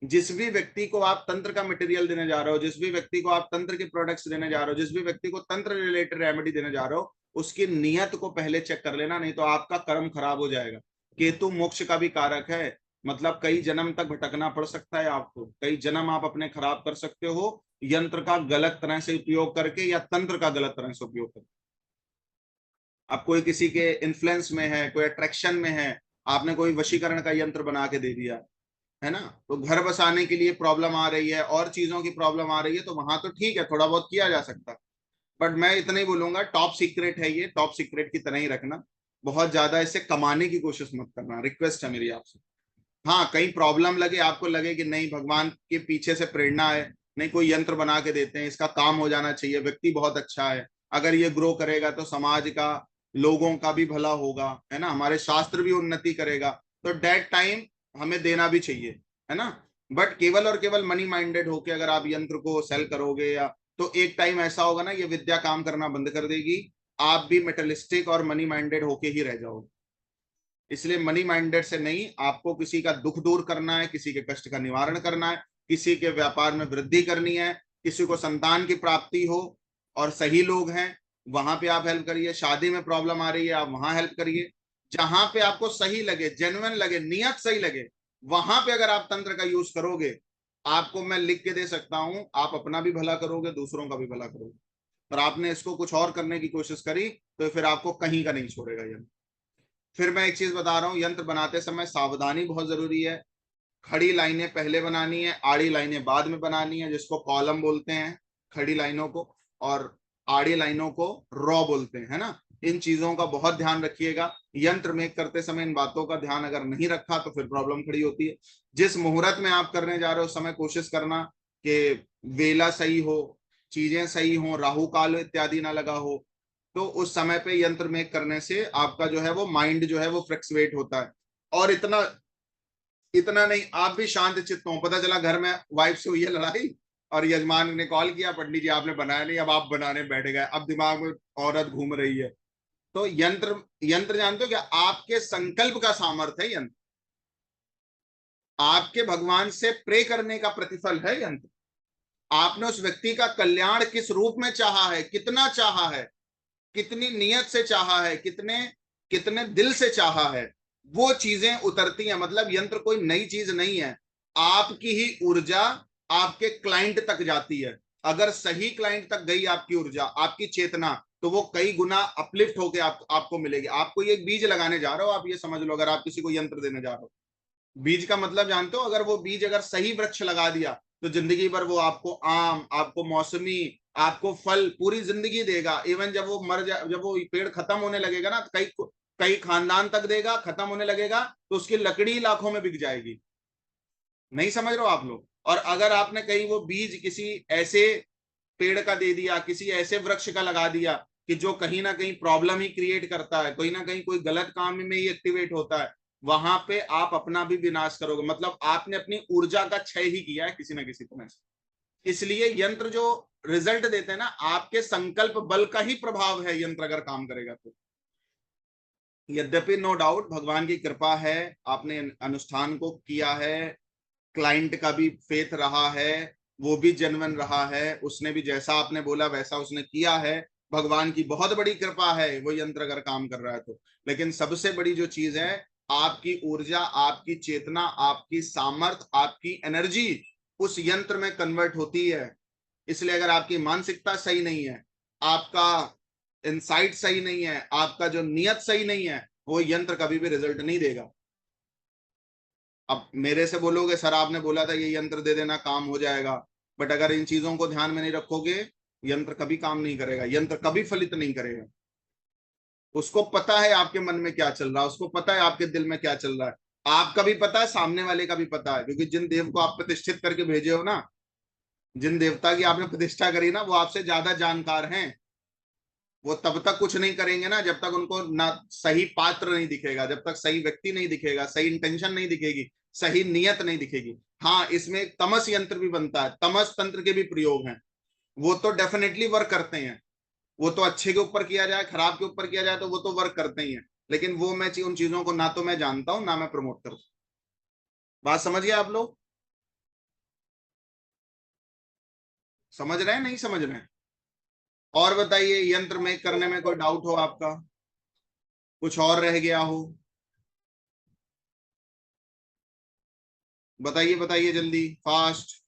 जिस भी व्यक्ति को आप तंत्र का मटेरियल देने जा रहे हो, जिस भी व्यक्ति को आप तंत्र के प्रोडक्ट्स देने जा रहे हो, जिस भी व्यक्ति को तंत्र रिलेटेड रेमेडी देने जा रहे हो, उसकी नियत को पहले चेक कर लेना, नहीं तो आपका कर्म खराब हो जाएगा। केतु मोक्ष का भी कारक है, मतलब कई जन्म तक भटकना पड़ सकता है आपको, कई जन्म आप अपने खराब कर सकते हो यंत्र का गलत तरह से उपयोग करके या तंत्र का गलत तरह से उपयोग करके। अब कोई किसी के इन्फ्लुएंस में है, कोई अट्रैक्शन में है, आपने कोई वशीकरण का यंत्र बना के दे दिया, है ना, तो घर बसाने के लिए प्रॉब्लम आ रही है और चीजों की प्रॉब्लम आ रही है, तो वहां तो ठीक है, थोड़ा बहुत किया जा सकता है। बट मैं इतना ही बोलूंगा, टॉप सीक्रेट है ये, टॉप सीक्रेट की तरह ही रखना, बहुत ज्यादा इससे कमाने की कोशिश मत करना, रिक्वेस्ट है मेरी आपसे। हाँ, कहीं प्रॉब्लम लगे, आपको लगे कि नहीं भगवान के पीछे से प्रेरणा है, नहीं कोई यंत्र बना के देते हैं, इसका काम हो जाना चाहिए, व्यक्ति बहुत अच्छा है, अगर ये ग्रो करेगा तो समाज का, लोगों का भी भला होगा, है ना, हमारे शास्त्र भी उन्नति करेगा, तो डेट टाइम हमें देना भी चाहिए, है ना। बट केवल और केवल मनी माइंडेड होके अगर आप यंत्र को सेल करोगे, या तो एक टाइम ऐसा होगा ना, ये विद्या काम करना बंद कर देगी, आप भी मेटलिस्टिक और मनी माइंडेड होके ही रह जाओगे। इसलिए मनी माइंडेड से नहीं, आपको किसी का दुख दूर करना है, किसी के कष्ट का निवारण करना है, किसी के व्यापार में वृद्धि करनी है, किसी को संतान की प्राप्ति हो और सही लोग हैं वहां पे आप हेल्प करिए, शादी में प्रॉब्लम आ रही है आप वहां हेल्प करिए, जहां पे आपको सही लगे, जेन्युइन लगे, नियत सही लगे, वहां पे अगर आप तंत्र का यूज करोगे, आपको मैं लिख के दे सकता हूं, आप अपना भी भला करोगे, दूसरों का भी भला करोगे। पर आपने इसको कुछ और करने की कोशिश करी तो फिर आपको कहीं का नहीं छोड़ेगा ये। फिर मैं एक चीज बता रहा हूं, यंत्र बनाते समय सावधानी बहुत जरूरी है। खड़ी लाइनें पहले बनानी है, आड़ी लाइनें बाद में बनानी है, जिसको कॉलम बोलते हैं खड़ी लाइनों को, और आड़ी लाइनों को रॉ बोलते हैं, है ना। इन चीजों का बहुत ध्यान रखिएगा, यंत्र मेक करते समय इन बातों का ध्यान अगर नहीं रखा तो फिर प्रॉब्लम खड़ी होती है। जिस मुहूर्त में आप करने जा रहे हो उस समय कोशिश करना कि वेला सही हो, चीजें सही हो, राहु काल इत्यादि ना लगा हो, तो उस समय पे यंत्र मेक करने से आपका जो है वो माइंड जो है वो फ्लक्चुएट होता है। और इतना इतना नहीं, आप भी शांत चित्त हो, पता चला घर में वाइफ से हुई है लड़ाई और यजमान ने कॉल किया, पंडित जी आपने बनाया नहीं, अब आप बनाने बैठ गए, अब दिमाग में औरत घूम रही है। तो यंत्र यंत्र जानते हो क्या, आपके संकल्प का सामर्थ्य है यंत्र, आपके भगवान से प्रे करने का प्रतिफल है यंत्र। आपने उस व्यक्ति का कल्याण किस रूप में चाहा है, कितना चाहा है, कितनी नियत से चाहा है, कितने कितने दिल से चाहा है, वो चीजें उतरती हैं। मतलब यंत्र कोई नई चीज नहीं है, आपकी ही ऊर्जा आपके क्लाइंट तक जाती है। अगर सही क्लाइंट तक गई आपकी ऊर्जा, आपकी चेतना, तो वो कई गुना अपलिफ्ट होके आपको मिलेगी। आपको ये बीज लगाने जा रहे हो, आप ये समझ लो, अगर आप किसी को यंत्र देने जा रहे हो, बीज का मतलब जानते हो, अगर वो बीज अगर सही वृक्ष लगा दिया तो जिंदगी भर वो आपको आम, आपको मौसमी, आपको फल पूरी जिंदगी देगा। इवन जब वो मर जाए, जब वो पेड़ खत्म होने लगेगा ना, कई कई खानदान तक देगा, खत्म होने लगेगा तो उसकी लकड़ी लाखों में बिक जाएगी। नहीं समझ रहे हो आप लोग। और अगर आपने कहीं वो बीज किसी ऐसे पेड़ का दे दिया, किसी ऐसे वृक्ष का लगा दिया कि जो कहीं ना कहीं प्रॉब्लम ही क्रिएट करता है, कहीं ना कहीं कोई गलत काम में ही एक्टिवेट होता है, वहां पे आप अपना भी विनाश करोगे। मतलब आपने अपनी ऊर्जा का क्षय ही किया है किसी ना किसी तरह से। इसलिए यंत्र जो रिजल्ट देते हैं ना, आपके संकल्प बल का ही प्रभाव है यंत्र अगर काम करेगा तो। यद्यपि नो डाउट भगवान की कृपा है, आपने अनुष्ठान को किया है, क्लाइंट का भी फेथ रहा है, वो भी जेन्युइन रहा है, उसने भी जैसा आपने बोला वैसा उसने किया है, भगवान की बहुत बड़ी कृपा है वो यंत्र अगर काम कर रहा है तो। लेकिन सबसे बड़ी जो चीज है, आपकी ऊर्जा, आपकी चेतना, आपकी सामर्थ, आपकी एनर्जी उस यंत्र में कन्वर्ट होती है। इसलिए अगर आपकी मानसिकता सही नहीं है, आपका इनसाइट सही नहीं है, आपका जो नियत सही नहीं है, वो यंत्र कभी भी रिजल्ट नहीं देगा। अब मेरे से बोलोगे सर आपने बोला था ये यंत्र दे देना काम हो जाएगा, बट अगर इन चीजों को ध्यान में नहीं रखोगे, यंत्र कभी काम नहीं करेगा, यंत्र कभी फलित नहीं करेगा। उसको पता है आपके मन में क्या चल रहा है, उसको पता है आपके दिल में क्या चल रहा है, आपका भी पता है, सामने वाले का भी पता है, क्योंकि जिन देव को आप प्रतिष्ठित करके भेजे हो ना, जिन देवता की आपने प्रतिष्ठा करी ना, वो आपसे ज्यादा जानकार हैं। वो तब तक कुछ नहीं करेंगे ना जब तक उनको ना सही पात्र नहीं दिखेगा, जब तक सही व्यक्ति नहीं दिखेगा, सही इंटेंशन नहीं दिखेगी, सही नियत नहीं दिखेगी। हाँ, इसमें एक तमस यंत्र भी बनता है, तमस तंत्र के भी प्रयोग हैं, वो तो डेफिनेटली वर्क करते हैं। वो तो अच्छे के ऊपर किया जाए, खराब के ऊपर किया जाए, तो वो तो वर्क करते ही हैं। लेकिन वो मैं उन चीजों को ना तो मैं जानता हूं, ना मैं प्रमोट करता हूं। बात समझ गए आप लोग? समझ रहे हैं नहीं समझ रहे हैं? और बताइए, यंत्र में करने में कोई डाउट हो आपका, कुछ और रह गया हो, बताइए बताइए जल्दी, फास्ट।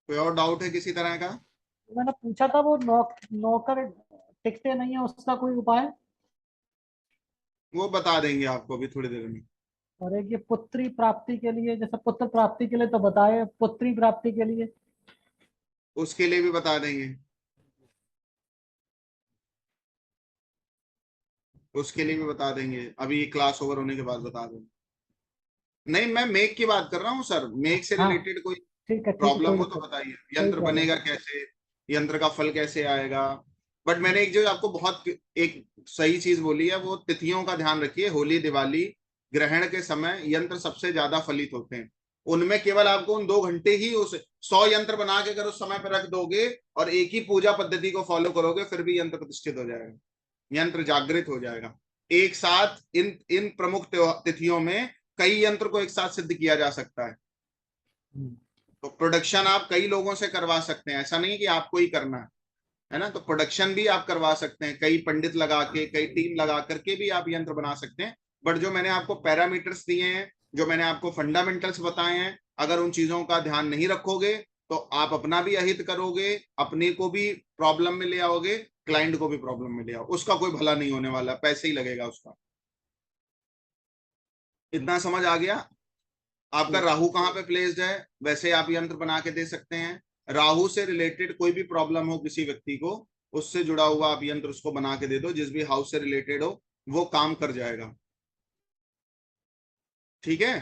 कोई और डाउट है किसी तरह का? मैंने पूछा था वो नौकर टिकते नहीं है, उसका कोई उपाय? वो बता देंगे आपको अभी थोड़ी देर में। और एक ये पुत्री प्राप्ति के लिए, जैसे पुत्र प्राप्ति के लिए तो बताए, पुत्री प्राप्ति के लिए? उसके लिए भी बता देंगे, उसके लिए भी बता देंगे, अभी क्लास ओवर होने के बाद बता देंगे। नहीं, मैं मेक की बात कर रहा हूँ सर, मेक से हाँ, रिलेटेड कोई ठीक है ठीक है, प्रॉब्लम कोई हो तो दिक्कत, बताइए, कोई यंत्र प्रॉब्लम बनेगा नहीं। कैसे, यंत्र का फल कैसे आएगा। बट मैंने एक जो आपको बहुत एक सही चीज बोली है, वो तिथियों का ध्यान रखिए। होली दिवाली ग्रहण के समय यंत्र सबसे ज्यादा फलित होते हैं। उनमें केवल आपको उन 2 घंटे ही उस 100 यंत्र बना के अगर उस समय पर रख दोगे और एक ही पूजा पद्धति को फॉलो करोगे, फिर भी यंत्र प्रतिष्ठित हो जाएगा, यंत्र जागृत हो जाएगा। एक साथ इन इन प्रमुख तिथियों में कई यंत्र को एक साथ सिद्ध किया जा सकता है। हम्म। तो प्रोडक्शन आप कई लोगों से करवा सकते हैं, ऐसा नहीं कि आपको ही करना है ना। तो प्रोडक्शन भी आप करवा सकते हैं, कई पंडित लगा के, कई टीम लगा करके भी आप यंत्र बना सकते हैं। बट जो मैंने आपको पैरामीटर्स दिए हैं, जो मैंने आपको फंडामेंटल्स बताए हैं, अगर उन चीजों का ध्यान नहीं रखोगे तो आप अपना भी अहित करोगे, अपने को भी प्रॉब्लम में ले आओगे, क्लाइंट को भी प्रॉब्लम में ले आओ, उसका कोई भला नहीं होने वाला, पैसे ही लगेगा उसका। इतना समझ आ गया? आपका ठीक। राहु कहाँ पे प्लेस्ड है, वैसे आप यंत्र बना के दे सकते हैं। राहु से रिलेटेड कोई भी प्रॉब्लम हो किसी व्यक्ति को, उससे जुड़ा हुआ आप यंत्र उसको बना के दे दो, जिस भी हाउस से रिलेटेड हो, वो काम कर जाएगा। ठीक है।